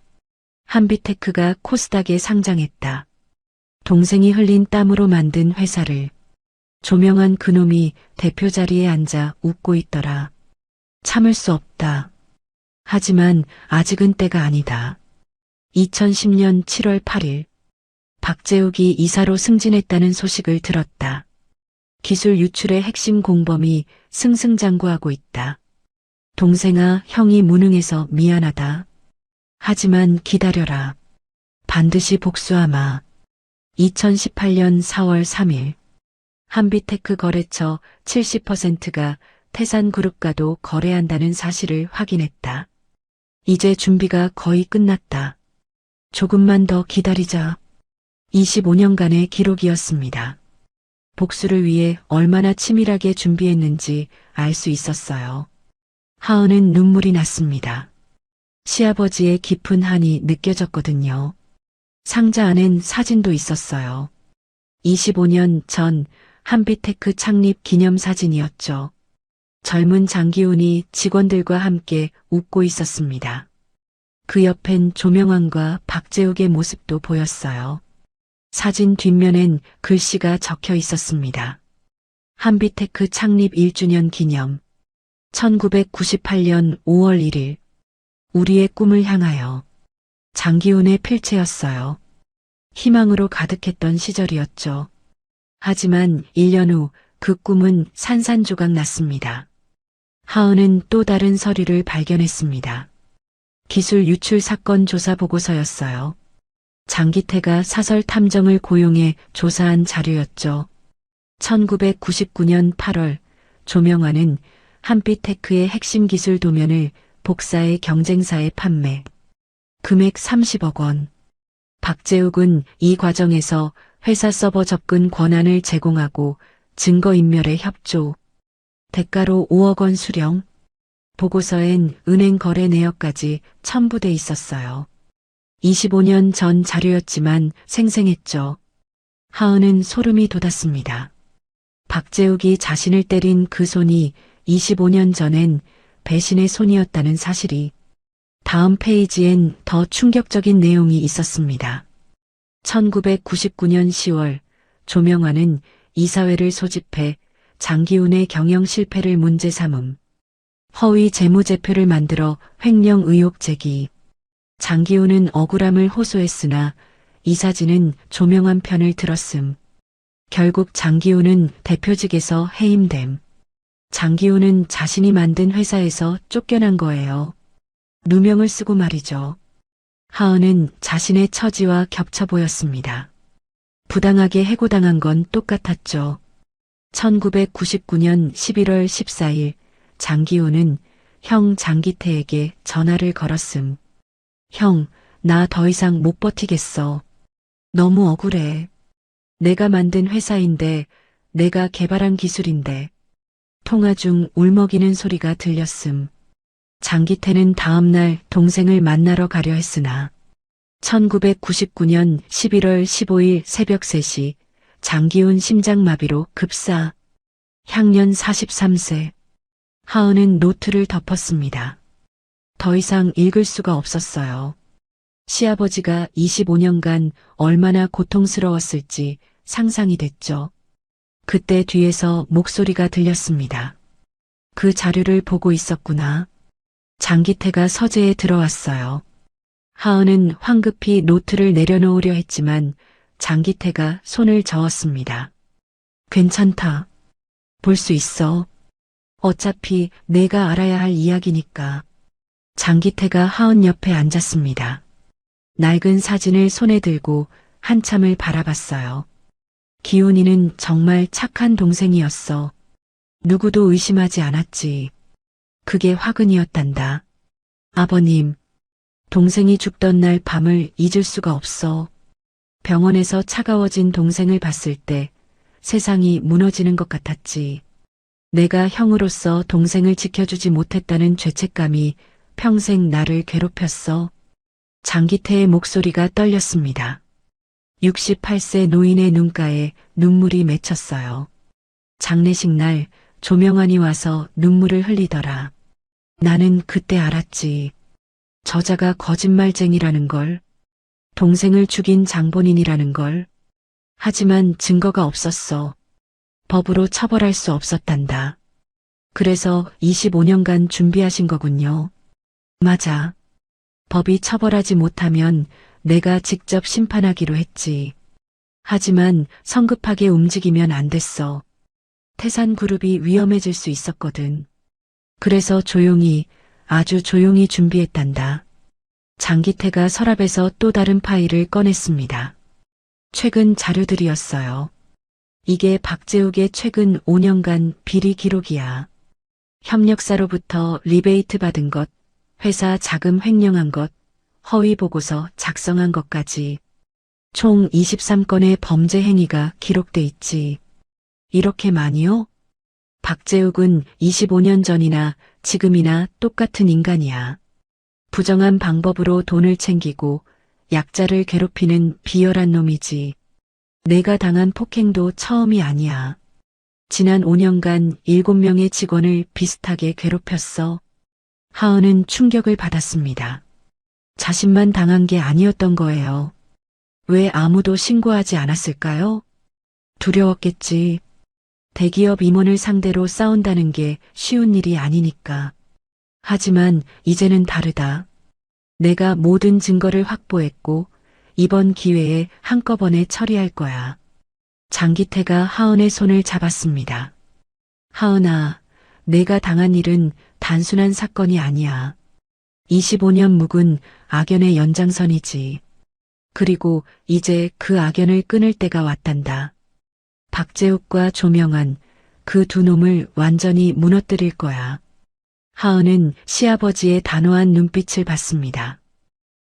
한비테크가 코스닥에 상장했다. 동생이 흘린 땀으로 만든 회사를 조명한 그놈이 대표 자리에 앉아 웃고 있더라. 참을 수 없다. 하지만 아직은 때가 아니다. 2010년 7월 8일 박재욱이 이사로 승진했다는 소식을 들었다. 기술 유출의 핵심 공범이 승승장구하고 있다. 동생아, 형이 무능해서 미안하다. 하지만 기다려라. 반드시 복수하마. 2018년 4월 3일 한비테크 거래처 70%가 태산그룹과도 거래한다는 사실을 확인했다. 이제 준비가 거의 끝났다. 조금만 더 기다리자. 25년간의 기록이었습니다. 복수를 위해 얼마나 치밀하게 준비했는지 알 수 있었어요. 하은은 눈물이 났습니다. 시아버지의 깊은 한이 느껴졌거든요. 상자 안엔 사진도 있었어요. 25년 전 한비테크 창립 기념 사진이었죠. 젊은 장기훈이 직원들과 함께 웃고 있었습니다. 그 옆엔 조명환과 박재욱의 모습도 보였어요. 사진 뒷면엔 글씨가 적혀 있었습니다. 한비테크 창립 1주년 기념 1998년 5월 1일 우리의 꿈을 향하여. 장기훈의 필체였어요. 희망으로 가득했던 시절이었죠. 하지만 1년 후 그 꿈은 산산조각 났습니다. 하은은 또 다른 서류를 발견했습니다. 기술 유출 사건 조사 보고서였어요. 장기태가 사설 탐정을 고용해 조사한 자료였죠. 1999년 8월 조명환은 한비테크의 핵심 기술 도면을 복사해 경쟁사에 판매. 금액 30억 원. 박재욱은 이 과정에서 회사 서버 접근 권한을 제공하고 증거인멸에 협조. 대가로 5억 원 수령. 보고서엔 은행 거래 내역까지 첨부돼 있었어요. 25년 전 자료였지만 생생했죠. 하은은 소름이 돋았습니다. 박재욱이 자신을 때린 그 손이 25년 전엔 배신의 손이었다는 사실이. 다음 페이지엔 더 충격적인 내용이 있었습니다. 1999년 10월 조명환은 이사회를 소집해 장기훈의 경영 실패를 문제 삼음. 허위 재무제표를 만들어 횡령 의혹 제기. 장기훈은 억울함을 호소했으나 이사진은 조명환 편을 들었음. 결국 장기훈은 대표직에서 해임됨. 장기훈은 자신이 만든 회사에서 쫓겨난 거예요. 누명을 쓰고 말이죠. 하은은 자신의 처지와 겹쳐 보였습니다. 부당하게 해고당한 건 똑같았죠. 1999년 11월 14일 장기훈은 형 장기태에게 전화를 걸었음. 형, 나 더 이상 못 버티겠어. 너무 억울해. 내가 만든 회사인데, 내가 개발한 기술인데. 통화 중 울먹이는 소리가 들렸음. 장기태는 다음날 동생을 만나러 가려 했으나 1999년 11월 15일 새벽 3시 장기훈 심장마비로 급사. 향년 43세. 하은은 노트를 덮었습니다. 더 이상 읽을 수가 없었어요. 시아버지가 25년간 얼마나 고통스러웠을지 상상이 됐죠. 그때 뒤에서 목소리가 들렸습니다. 그 자료를 보고 있었구나. 장기태가 서재에 들어왔어요. 하은은 황급히 노트를 내려놓으려 했지만 장기태가 손을 저었습니다. 괜찮다. 볼 수 있어. 어차피 내가 알아야 할 이야기니까. 장기태가 하은 옆에 앉았습니다. 낡은 사진을 손에 들고 한참을 바라봤어요. 기훈이는 정말 착한 동생이었어. 누구도 의심하지 않았지. 그게 화근이었단다. 아버님, 동생이 죽던 날 밤을 잊을 수가 없어. 병원에서 차가워진 동생을 봤을 때 세상이 무너지는 것 같았지. 내가 형으로서 동생을 지켜주지 못했다는 죄책감이 평생 나를 괴롭혔어. 장기태의 목소리가 떨렸습니다. 68세 노인의 눈가에 눈물이 맺혔어요. 장례식 날 조명환이 와서 눈물을 흘리더라. 나는 그때 알았지. 저자가 거짓말쟁이라는 걸, 동생을 죽인 장본인이라는 걸. 하지만 증거가 없었어. 법으로 처벌할 수 없었단다. 그래서 25년간 준비하신 거군요. 맞아. 법이 처벌하지 못하면 내가 직접 심판하기로 했지. 하지만 성급하게 움직이면 안 됐어. 태산그룹이 위험해질 수 있었거든. 그래서 조용히, 아주 조용히 준비했단다. 장기태가 서랍에서 또 다른 파일을 꺼냈습니다. 최근 자료들이었어요. 이게 박재욱의 최근 5년간 비리 기록이야. 협력사로부터 리베이트 받은 것, 회사 자금 횡령한 것, 허위 보고서 작성한 것까지 총 23건의 범죄 행위가 기록돼 있지. 이렇게 많이요? 박재욱은 25년 전이나 지금이나 똑같은 인간이야. 부정한 방법으로 돈을 챙기고 약자를 괴롭히는 비열한 놈이지. 내가 당한 폭행도 처음이 아니야. 지난 5년간 7명의 직원을 비슷하게 괴롭혔어. 하은은 충격을 받았습니다. 자신만 당한 게 아니었던 거예요. 왜 아무도 신고하지 않았을까요? 두려웠겠지. 대기업 임원을 상대로 싸운다는 게 쉬운 일이 아니니까. 하지만 이제는 다르다. 내가 모든 증거를 확보했고 이번 기회에 한꺼번에 처리할 거야. 장기태가 하은의 손을 잡았습니다. 하은아, 내가 당한 일은 단순한 사건이 아니야. 25년 묵은 악연의 연장선이지. 그리고 이제 그 악연을 끊을 때가 왔단다. 박재욱과 조명환, 그 두 놈을 완전히 무너뜨릴 거야. 하은은 시아버지의 단호한 눈빛을 봤습니다.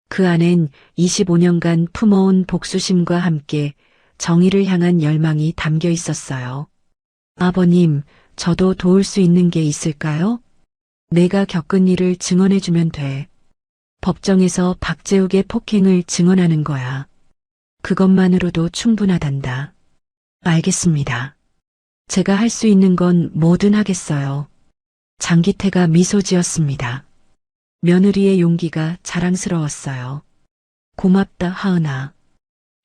그 안엔 25년간 품어온 복수심과 함께 정의를 향한 열망이 담겨 있었어요. 아버님, 저도 도울 수 있는 게 있을까요? 내가 겪은 일을 증언해주면 돼. 법정에서 박재욱의 폭행을 증언하는 거야. 그것만으로도 충분하단다. 알겠습니다. 제가 할 수 있는 건 뭐든 하겠어요. 장기태가 미소 지었습니다. 며느리의 용기가 자랑스러웠어요. 고맙다, 하은아.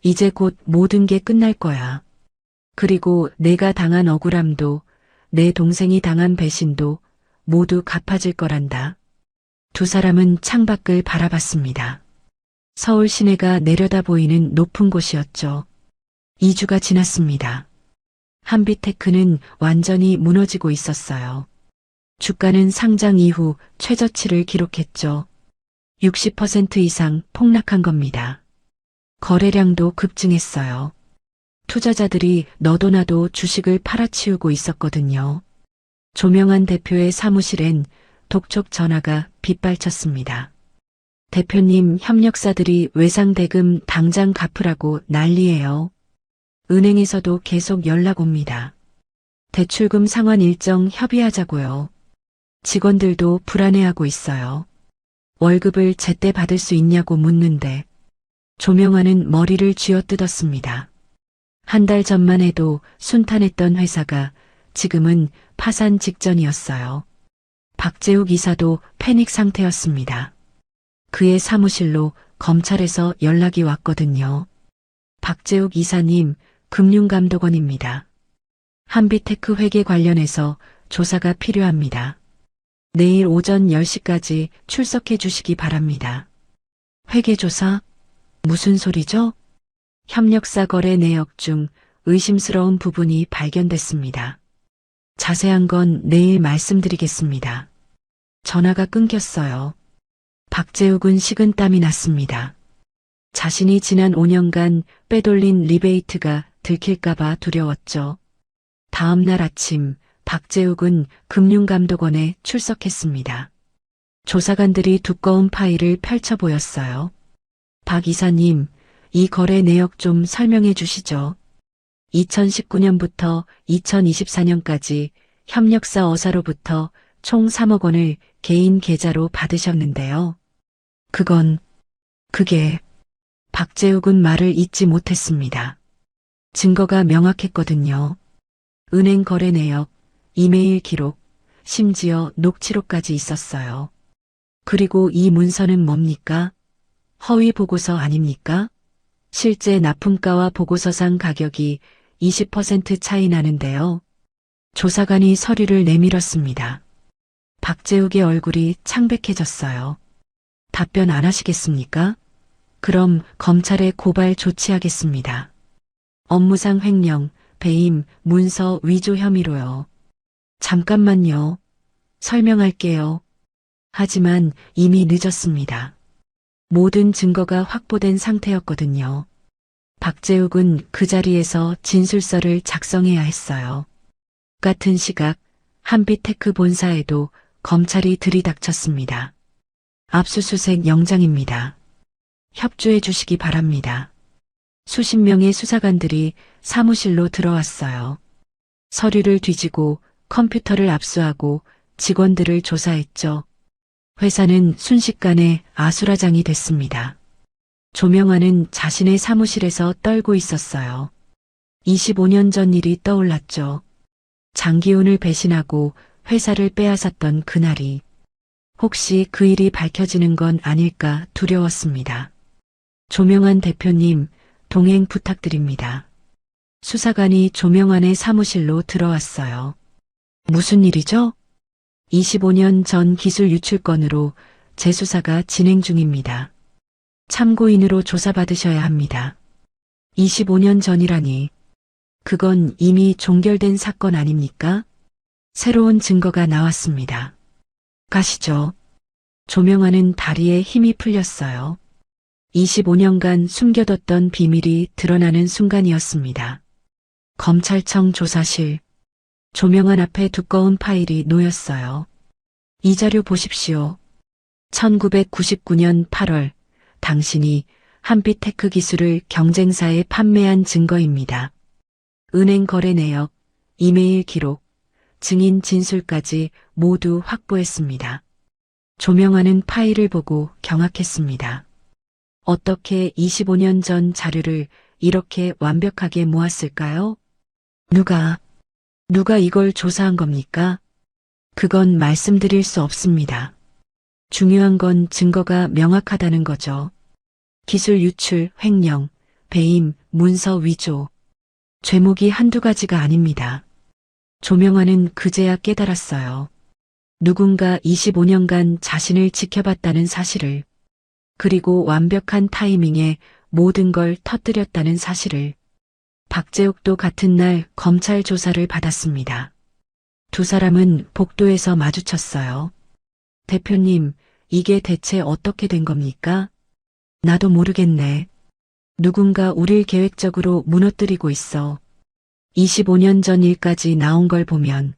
이제 곧 모든 게 끝날 거야. 그리고 내가 당한 억울함도, 내 동생이 당한 배신도 모두 갚아질 거란다. 두 사람은 창밖을 바라봤습니다. 서울 시내가 내려다 보이는 높은 곳이었죠. 2주가 지났습니다. 한빛테크는 완전히 무너지고 있었어요. 주가는 상장 이후 최저치를 기록했죠. 60% 이상 폭락한 겁니다. 거래량도 급증했어요. 투자자들이 너도 나도 주식을 팔아치우고 있었거든요. 조명환 대표의 사무실엔 독촉 전화가 빗발쳤습니다. 대표님, 협력사들이 외상대금 당장 갚으라고 난리예요. 은행에서도 계속 연락 옵니다. 대출금 상환 일정 협의하자고요. 직원들도 불안해하고 있어요. 월급을 제때 받을 수 있냐고 묻는데 조명환은 머리를 쥐어뜯었습니다. 한 달 전만 해도 순탄했던 회사가 지금은 파산 직전이었어요. 박재욱 이사도 패닉 상태였습니다. 그의 사무실로 검찰에서 연락이 왔거든요. 박재욱 이사님, 금융감독원입니다. 한빛테크 회계 관련해서 조사가 필요합니다. 내일 오전 10시까지 출석해 주시기 바랍니다. 회계조사? 무슨 소리죠? 협력사 거래 내역 중 의심스러운 부분이 발견됐습니다. 자세한 건 내일 말씀드리겠습니다. 전화가 끊겼어요. 박재욱은 식은땀이 났습니다. 자신이 지난 5년간 빼돌린 리베이트가 들킬까봐 두려웠죠. 다음 날 아침 박재욱은 금융감독원에 출석했습니다. 조사관들이 두꺼운 파일을 펼쳐 보였어요. 박 이사님, 이 거래 내역 좀 설명해 주시죠. 2019년부터 2024년까지 협력사 어사로부터 총 3억 원을 개인 계좌로 받으셨는데요. 그게 박재욱은 말을 잇지 못했습니다. 증거가 명확했거든요. 은행 거래 내역, 이메일 기록, 심지어 녹취록까지 있었어요. 그리고 이 문서는 뭡니까? 허위 보고서 아닙니까? 실제 납품가와 보고서상 가격이 20% 차이 나는데요. 조사관이 서류를 내밀었습니다. 박재욱의 얼굴이 창백해졌어요. 답변 안 하시겠습니까? 그럼 검찰에 고발 조치하겠습니다. 업무상 횡령, 배임, 문서 위조 혐의로요. 잠깐만요. 설명할게요. 하지만 이미 늦었습니다. 모든 증거가 확보된 상태였거든요. 박재욱은 그 자리에서 진술서를 작성해야 했어요. 같은 시각 한빛테크 본사에도 검찰이 들이닥쳤습니다. 압수수색 영장입니다. 협조해 주시기 바랍니다. 수십 명의 수사관들이 사무실로 들어왔어요. 서류를 뒤지고 컴퓨터를 압수하고 직원들을 조사했죠. 회사는 순식간에 아수라장이 됐습니다. 조명아는 자신의 사무실에서 떨고 있었어요. 25년 전 일이 떠올랐죠. 장기훈을 배신하고 회사를 빼앗았던 그날이. 혹시 그 일이 밝혀지는 건 아닐까 두려웠습니다. 조명환 대표님, 동행 부탁드립니다. 수사관이 조명환의 사무실로 들어왔어요. 무슨 일이죠? 25년 전 기술 유출 건으로 재수사가 진행 중입니다. 참고인으로 조사받으셔야 합니다. 25년 전이라니. 그건 이미 종결된 사건 아닙니까? 새로운 증거가 나왔습니다. 가시죠. 조명하는 다리에 힘이 풀렸어요. 25년간 숨겨뒀던 비밀이 드러나는 순간이었습니다. 검찰청 조사실. 조명한 앞에 두꺼운 파일이 놓였어요. 이 자료 보십시오. 1999년 8월 당신이 한빛테크 기술을 경쟁사에 판매한 증거입니다. 은행 거래 내역, 이메일 기록, 증인 진술까지 모두 확보했습니다. 조명하는 파일을 보고 경악했습니다. 어떻게 25년 전 자료를 이렇게 완벽하게 모았을까요? 누가 이걸 조사한 겁니까? 그건 말씀드릴 수 없습니다. 중요한 건 증거가 명확하다는 거죠. 기술 유출, 횡령, 배임, 문서 위조. 죄목이 한두 가지가 아닙니다. 조명아는 그제야 깨달았어요. 누군가 25년간 자신을 지켜봤다는 사실을, 그리고 완벽한 타이밍에 모든 걸 터뜨렸다는 사실을. 박재욱도 같은 날 검찰 조사를 받았습니다. 두 사람은 복도에서 마주쳤어요. 대표님, 이게 대체 어떻게 된 겁니까? 나도 모르겠네. 누군가 우릴 계획적으로 무너뜨리고 있어. 25년 전 일까지 나온 걸 보면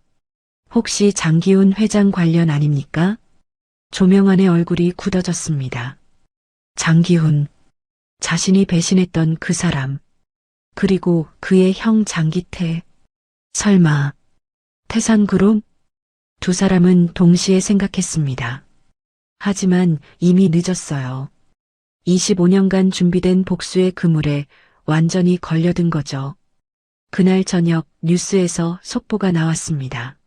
혹시 장기훈 회장 관련 아닙니까? 조명환의 얼굴이 굳어졌습니다. 장기훈, 자신이 배신했던 그 사람, 그리고 그의 형 장기태. 설마 태산그룹? 두 사람은 동시에 생각했습니다. 하지만 이미 늦었어요. 25년간 준비된 복수의 그물에 완전히 걸려든 거죠. 그날 저녁 뉴스에서 속보가 나왔습니다.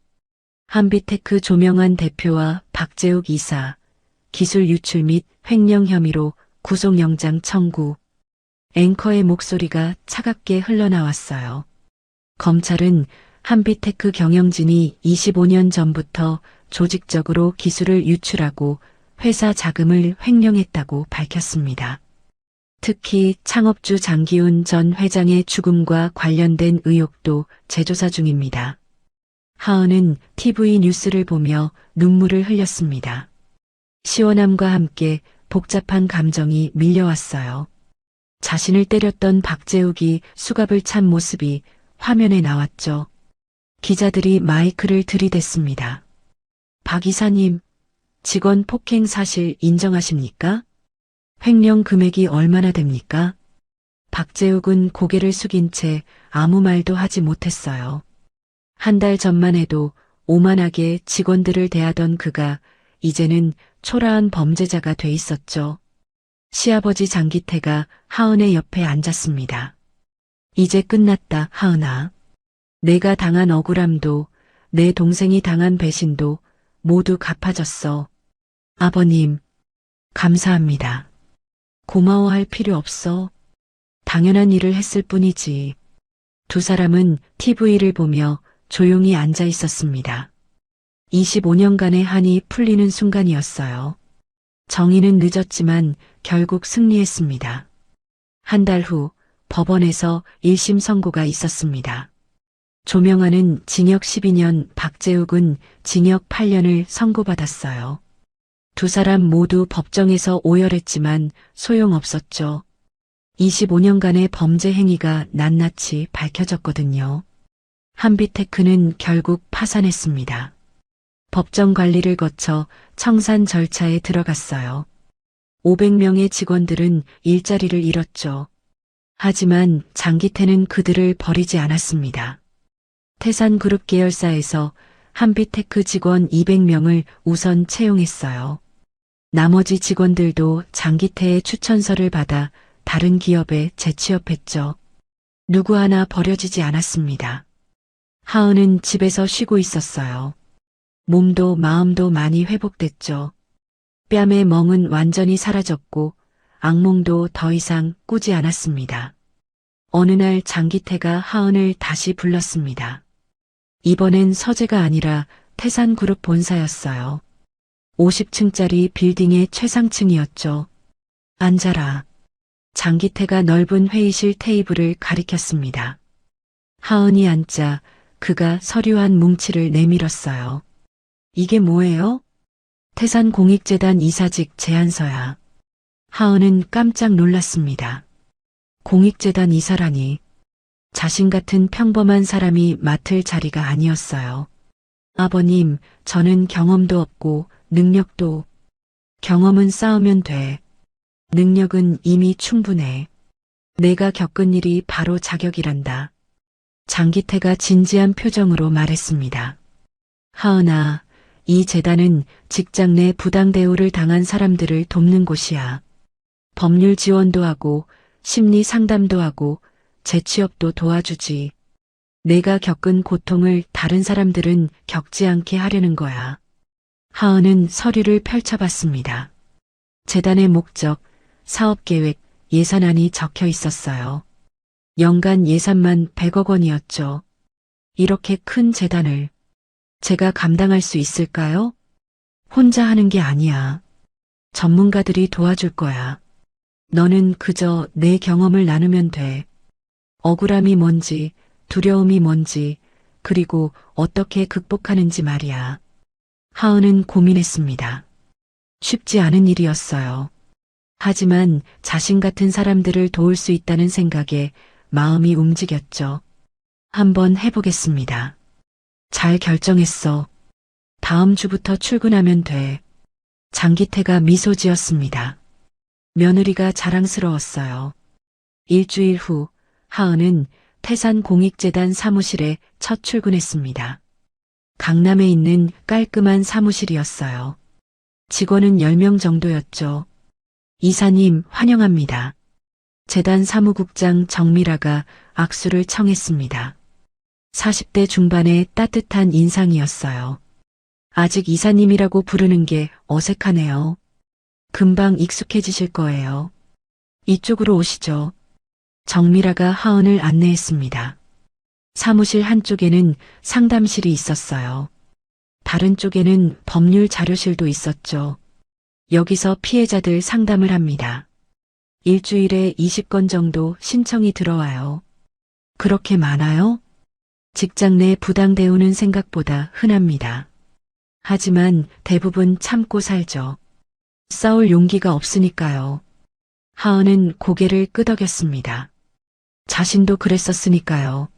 한빛테크 조명환 대표와 박재욱 이사, 기술 유출 및 횡령 혐의로 구속영장 청구. 앵커의 목소리가 차갑게 흘러나왔어요. 검찰은 한빛테크 경영진이 25년 전부터 조직적으로 기술을 유출하고 회사 자금을 횡령했다고 밝혔습니다. 특히 창업주 장기훈 전 회장의 죽음과 관련된 의혹도 재조사 중입니다. 하은은 TV 뉴스를 보며 눈물을 흘렸습니다. 시원함과 함께 복잡한 감정이 밀려왔어요. 자신을 때렸던 박재욱이 수갑을 찬 모습이 화면에 나왔죠. 기자들이 마이크를 들이댔습니다. 박 이사님, 직원 폭행 사실 인정하십니까? 횡령 금액이 얼마나 됩니까? 박재욱은 고개를 숙인 채 아무 말도 하지 못했어요. 한 달 전만 해도 오만하게 직원들을 대하던 그가 이제는 초라한 범죄자가 돼 있었죠. 시아버지 장기태가 하은의 옆에 앉았습니다. 이제 끝났다, 하은아. 내가 당한 억울함도 내 동생이 당한 배신도 모두 갚아졌어. 아버님, 감사합니다. 고마워할 필요 없어. 당연한 일을 했을 뿐이지. 두 사람은 TV를 보며 조용히 앉아 있었습니다. 25년간의 한이 풀리는 순간이었어요. 정의는 늦었지만 결국 승리했습니다. 한 달 후 법원에서 1심 선고가 있었습니다. 조명아는 징역 12년, 박재욱은 징역 8년을 선고받았어요. 두 사람 모두 법정에서 오열했지만 소용없었죠. 25년간의 범죄 행위가 낱낱이 밝혀졌거든요. 한빛테크는 결국 파산했습니다. 법정 관리를 거쳐 청산 절차에 들어갔어요. 500명의 직원들은 일자리를 잃었죠. 하지만 장기태는 그들을 버리지 않았습니다. 태산그룹 계열사에서 한빛테크 직원 200명을 우선 채용했어요. 나머지 직원들도 장기태의 추천서를 받아 다른 기업에 재취업했죠. 누구 하나 버려지지 않았습니다. 하은은 집에서 쉬고 있었어요. 몸도 마음도 많이 회복됐죠. 뺨의 멍은 완전히 사라졌고 악몽도 더 이상 꾸지 않았습니다. 어느 날 장기태가 하은을 다시 불렀습니다. 이번엔 서재가 아니라 태산그룹 본사였어요. 50층짜리 빌딩의 최상층이었죠. 앉아라. 장기태가 넓은 회의실 테이블을 가리켰습니다. 하은이 앉자 그가 서류 한 뭉치를 내밀었어요. 이게 뭐예요? 태산공익재단 이사직 제안서야. 하은은 깜짝 놀랐습니다. 공익재단 이사라니. 자신 같은 평범한 사람이 맡을 자리가 아니었어요. 아버님, 저는 경험도 없고 능력도. 경험은 쌓으면 돼. 능력은 이미 충분해. 내가 겪은 일이 바로 자격이란다. 장기태가 진지한 표정으로 말했습니다. 하은아, 이 재단은 직장 내 부당 대우를 당한 사람들을 돕는 곳이야. 법률 지원도 하고 심리 상담도 하고 재취업도 도와주지. 내가 겪은 고통을 다른 사람들은 겪지 않게 하려는 거야. 하은은 서류를 펼쳐봤습니다. 재단의 목적, 사업계획, 예산안이 적혀 있었어요. 연간 예산만 100억 원이었죠. 이렇게 큰 재단을 제가 감당할 수 있을까요? 혼자 하는 게 아니야. 전문가들이 도와줄 거야. 너는 그저 내 경험을 나누면 돼. 억울함이 뭔지, 두려움이 뭔지, 그리고 어떻게 극복하는지 말이야. 하은은 고민했습니다. 쉽지 않은 일이었어요. 하지만 자신 같은 사람들을 도울 수 있다는 생각에 마음이 움직였죠. 한번 해보겠습니다. 잘 결정했어. 다음 주부터 출근하면 돼. 장기태가 미소 지었습니다. 며느리가 자랑스러웠어요. 일주일 후 하은은 태산공익재단 사무실에 첫 출근했습니다. 강남에 있는 깔끔한 사무실이었어요. 직원은 10명 정도였죠. 이사님 환영합니다. 재단 사무국장 정미라가 악수를 청했습니다. 40대 중반의 따뜻한 인상이었어요. 아직 이사님이라고 부르는 게 어색하네요. 금방 익숙해지실 거예요. 이쪽으로 오시죠. 정미라가 하은을 안내했습니다. 사무실 한쪽에는 상담실이 있었어요. 다른 쪽에는 법률 자료실도 있었죠. 여기서 피해자들 상담을 합니다. 일주일에 20건 정도 신청이 들어와요. 그렇게 많아요? 직장 내 부당 대우는 생각보다 흔합니다. 하지만 대부분 참고 살죠. 싸울 용기가 없으니까요. 하은은 고개를 끄덕였습니다. 자신도 그랬었으니까요.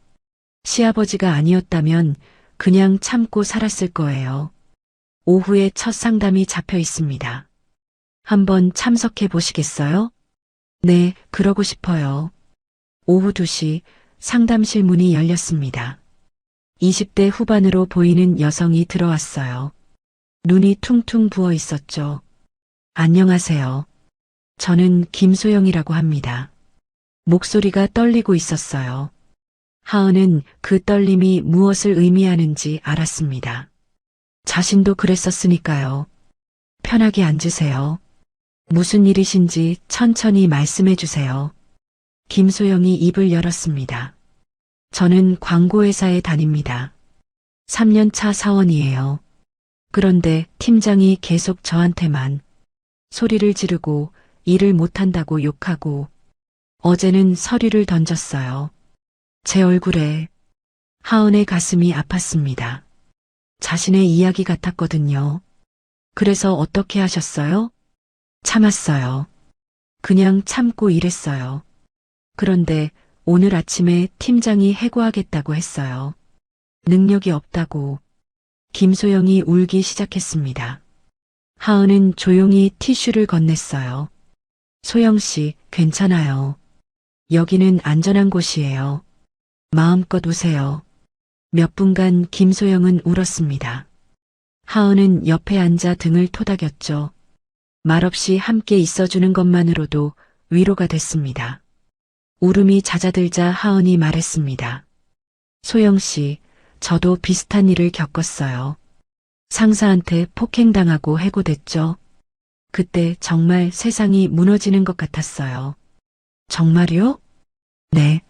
시아버지가 아니었다면 그냥 참고 살았을 거예요. 오후에 첫 상담이 잡혀 있습니다. 한번 참석해 보시겠어요? 네, 그러고 싶어요. 오후 2시 상담실 문이 열렸습니다. 20대 후반으로 보이는 여성이 들어왔어요. 눈이 퉁퉁 부어 있었죠. 안녕하세요. 저는 김소영이라고 합니다. 목소리가 떨리고 있었어요. 하은은 그 떨림이 무엇을 의미하는지 알았습니다. 자신도 그랬었으니까요. 편하게 앉으세요. 무슨 일이신지 천천히 말씀해 주세요. 김소영이 입을 열었습니다. 저는 광고회사에 다닙니다. 3년차 사원이에요. 그런데 팀장이 계속 저한테만 소리를 지르고 일을 못한다고 욕하고 어제는 서류를 던졌어요. 제 얼굴에 하은의 가슴이 아팠습니다. 자신의 이야기 같았거든요. 그래서 어떻게 하셨어요? 참았어요. 그냥 참고 일했어요. 그런데 오늘 아침에 팀장이 해고하겠다고 했어요. 능력이 없다고. 김소영이 울기 시작했습니다. 하은은 조용히 티슈를 건넸어요. 소영 씨, 괜찮아요. 여기는 안전한 곳이에요. 마음껏 우세요. 몇 분간 김소영은 울었습니다. 하은은 옆에 앉아 등을 토닥였죠. 말없이 함께 있어주는 것만으로도 위로가 됐습니다. 울음이 잦아들자 하은이 말했습니다. 소영 씨, 저도 비슷한 일을 겪었어요. 상사한테 폭행당하고 해고됐죠. 그때 정말 세상이 무너지는 것 같았어요. 정말요? 네.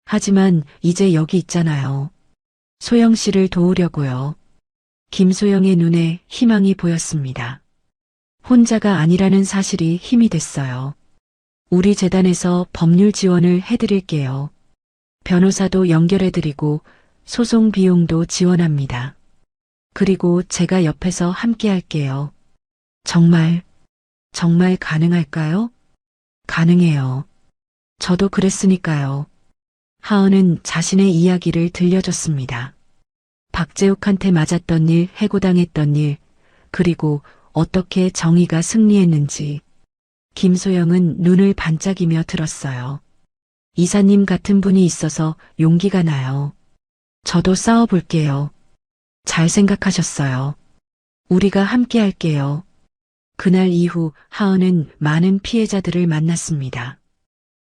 하지만 이제 여기 있잖아요. 소영 씨를 도우려고요. 김소영의 눈에 희망이 보였습니다. 혼자가 아니라는 사실이 힘이 됐어요. 우리 재단에서 법률 지원을 해드릴게요. 변호사도 연결해드리고 소송 비용도 지원합니다. 그리고 제가 옆에서 함께 할게요. 정말 가능할까요? 가능해요. 저도 그랬으니까요. 하은은 자신의 이야기를 들려줬습니다. 박재욱한테 맞았던 일, 해고당했던 일, 그리고 어떻게 정의가 승리했는지. 김소영은 눈을 반짝이며 들었어요. 이사님 같은 분이 있어서 용기가 나요. 저도 싸워볼게요. 잘 생각하셨어요. 우리가 함께 할게요. 그날 이후 하은은 많은 피해자들을 만났습니다.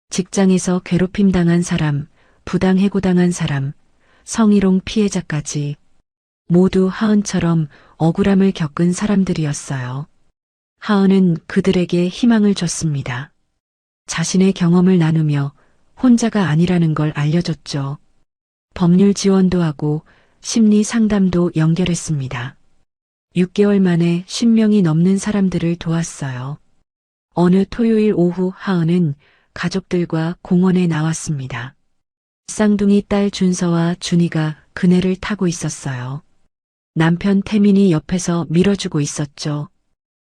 직장에서 괴롭힘 당한 사람, 부당 해고당한 사람, 성희롱 피해자까지 모두 하은처럼 억울함을 겪은 사람들이었어요. 하은은 그들에게 희망을 줬습니다. 자신의 경험을 나누며 혼자가 아니라는 걸 알려줬죠. 법률 지원도 하고 심리 상담도 연결했습니다. 6개월 만에 10명이 넘는 사람들을 도왔어요. 어느 토요일 오후 하은은 가족들과 공원에 나왔습니다. 쌍둥이 딸 준서와 준이가 그네를 타고 있었어요. 남편 태민이 옆에서 밀어주고 있었죠.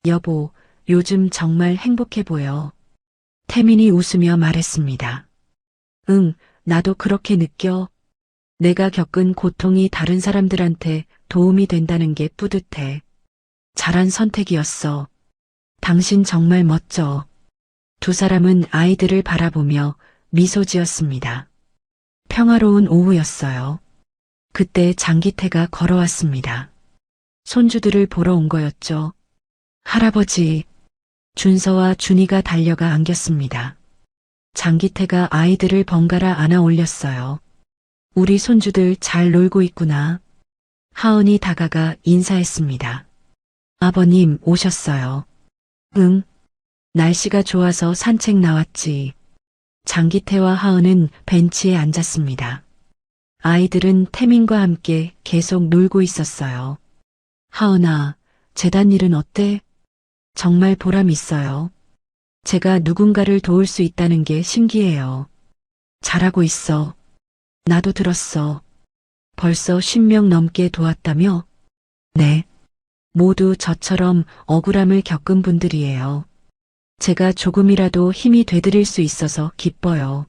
여보, 요즘 정말 행복해 보여. 태민이 웃으며 말했습니다. 응, 나도 그렇게 느껴. 내가 겪은 고통이 다른 사람들한테 도움이 된다는 게 뿌듯해. 잘한 선택이었어. 당신 정말 멋져. 두 사람은 아이들을 바라보며 미소 지었습니다. 평화로운 오후였어요. 그때 장기태가 걸어왔습니다. 손주들을 보러 온 거였죠. 할아버지, 준서와 준이가 달려가 안겼습니다. 장기태가 아이들을 번갈아 안아 올렸어요. 우리 손주들 잘 놀고 있구나. 하은이 다가가 인사했습니다. 아버님 오셨어요. 응. 날씨가 좋아서 산책 나왔지. 장기태와 하은은 벤치에 앉았습니다. 아이들은 태민과 함께 계속 놀고 있었어요. 하은아, 재단 일은 어때? 정말 보람 있어요. 제가 누군가를 도울 수 있다는 게 신기해요. 잘하고 있어. 나도 들었어. 벌써 10명 넘게 도왔다며? 네. 모두 저처럼 억울함을 겪은 분들이에요. 제가 조금이라도 힘이 되드릴 수 있어서 기뻐요.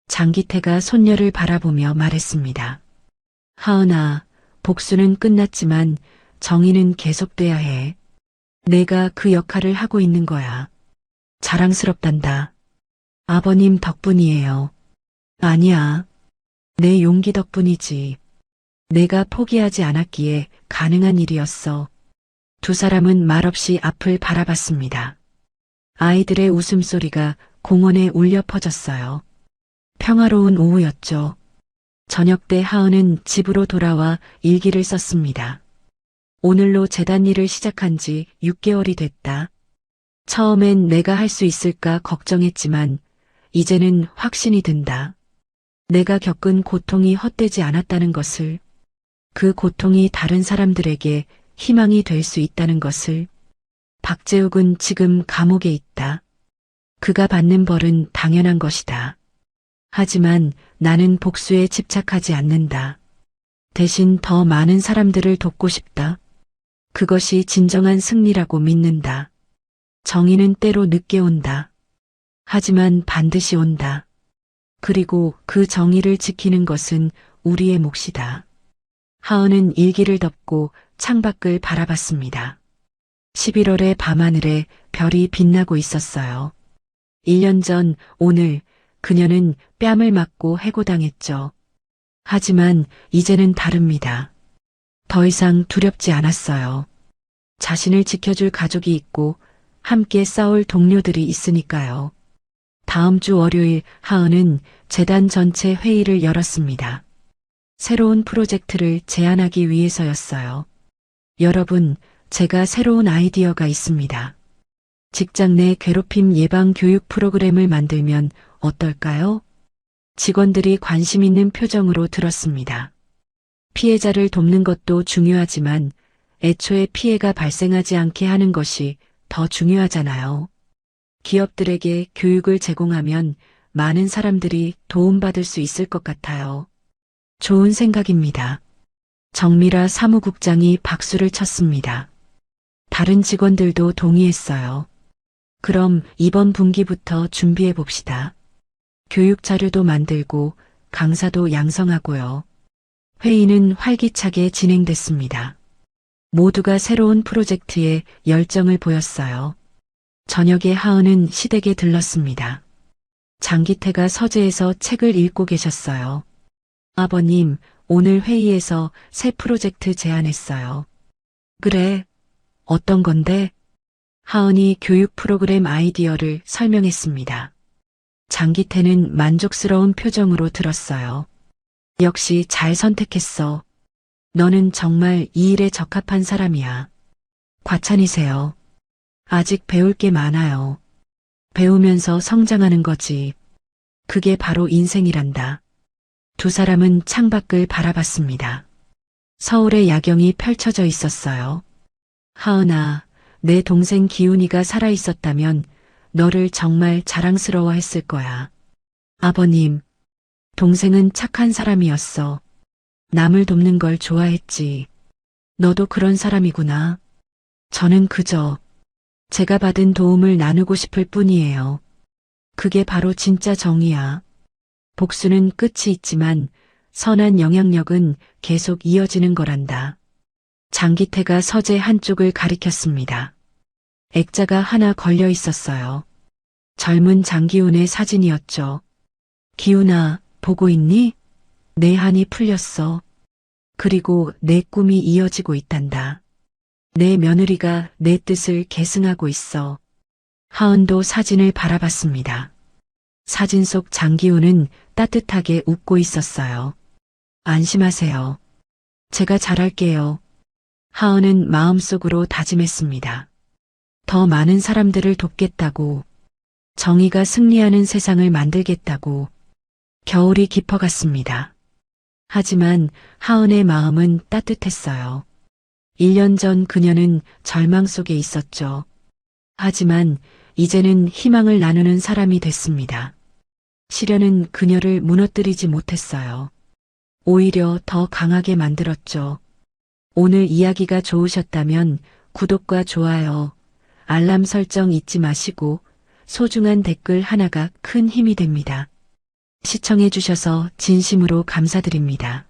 장기태가 손녀를 바라보며 말했습니다. 하은아, 복수는 끝났지만 정의는 계속돼야 해. 내가 그 역할을 하고 있는 거야. 자랑스럽단다. 아버님 덕분이에요. 아니야. 내 용기 덕분이지. 내가 포기하지 않았기에 가능한 일이었어. 두 사람은 말없이 앞을 바라봤습니다. 아이들의 웃음소리가 공원에 울려 퍼졌어요. 평화로운 오후였죠. 저녁 때 하은은 집으로 돌아와 일기를 썼습니다. 오늘로 재단 일을 시작한 지 6개월이 됐다. 처음엔 내가 할 수 있을까 걱정했지만 이제는 확신이 든다. 내가 겪은 고통이 헛되지 않았다는 것을, 그 고통이 다른 사람들에게 희망이 될 수 있다는 것을. 박재욱은 지금 감옥에 있다. 그가 받는 벌은 당연한 것이다. 하지만 나는 복수에 집착하지 않는다. 대신 더 많은 사람들을 돕고 싶다. 그것이 진정한 승리라고 믿는다. 정의는 때로 늦게 온다. 하지만 반드시 온다. 그리고 그 정의를 지키는 것은 우리의 몫이다. 하은은 일기를 덮고 창밖을 바라봤습니다. 11월의 밤하늘에 별이 빛나고 있었어요. 1년 전 오늘 그녀는 뺨을 맞고 해고당했죠. 하지만 이제는 다릅니다. 더 이상 두렵지 않았어요. 자신을 지켜줄 가족이 있고 함께 싸울 동료들이 있으니까요. 다음 주 월요일 하은은 재단 전체 회의를 열었습니다. 새로운 프로젝트를 제안하기 위해서였어요. 여러분, 제가 새로운 아이디어가 있습니다. 직장 내 괴롭힘 예방 교육 프로그램을 만들면 어떨까요? 직원들이 관심 있는 표정으로 들었습니다. 피해자를 돕는 것도 중요하지만 애초에 피해가 발생하지 않게 하는 것이 더 중요하잖아요. 기업들에게 교육을 제공하면 많은 사람들이 도움받을 수 있을 것 같아요. 좋은 생각입니다. 정미라 사무국장이 박수를 쳤습니다. 다른 직원들도 동의했어요. 그럼 이번 분기부터 준비해 봅시다. 교육 자료도 만들고 강사도 양성하고요. 회의는 활기차게 진행됐습니다. 모두가 새로운 프로젝트에 열정을 보였어요. 저녁에 하은은 시댁에 들렀습니다. 장기태가 서재에서 책을 읽고 계셨어요. 아버님, 오늘 회의에서 새 프로젝트 제안했어요. 그래, 어떤 건데? 하은이 교육 프로그램 아이디어를 설명했습니다. 장기태는 만족스러운 표정으로 들었어요. 역시 잘 선택했어. 너는 정말 이 일에 적합한 사람이야. 과찬이세요. 아직 배울 게 많아요. 배우면서 성장하는 거지. 그게 바로 인생이란다. 두 사람은 창밖을 바라봤습니다. 서울의 야경이 펼쳐져 있었어요. 하은아, 내 동생 기훈이가 살아있었다면 너를 정말 자랑스러워했을 거야. 아버님, 동생은 착한 사람이었어. 남을 돕는 걸 좋아했지. 너도 그런 사람이구나. 저는 그저 제가 받은 도움을 나누고 싶을 뿐이에요. 그게 바로 진짜 정의야. 복수는 끝이 있지만 선한 영향력은 계속 이어지는 거란다. 장기태가 서재 한쪽을 가리켰습니다. 액자가 하나 걸려 있었어요. 젊은 장기훈의 사진이었죠. 기훈아, 보고 있니? 내 한이 풀렸어. 그리고 내 꿈이 이어지고 있단다. 내 며느리가 내 뜻을 계승하고 있어. 하은도 사진을 바라봤습니다. 사진 속 장기훈은 따뜻하게 웃고 있었어요. 안심하세요. 제가 잘할게요. 하은은 마음속으로 다짐했습니다. 더 많은 사람들을 돕겠다고, 정의가 승리하는 세상을 만들겠다고. 겨울이 깊어갔습니다. 하지만 하은의 마음은 따뜻했어요. 1년 전 그녀는 절망 속에 있었죠. 하지만 이제는 희망을 나누는 사람이 됐습니다. 시련은 그녀를 무너뜨리지 못했어요. 오히려 더 강하게 만들었죠. 오늘 이야기가 좋으셨다면 구독과 좋아요, 알람 설정 잊지 마시고 소중한 댓글 하나가 큰 힘이 됩니다. 시청해 주셔서 진심으로 감사드립니다.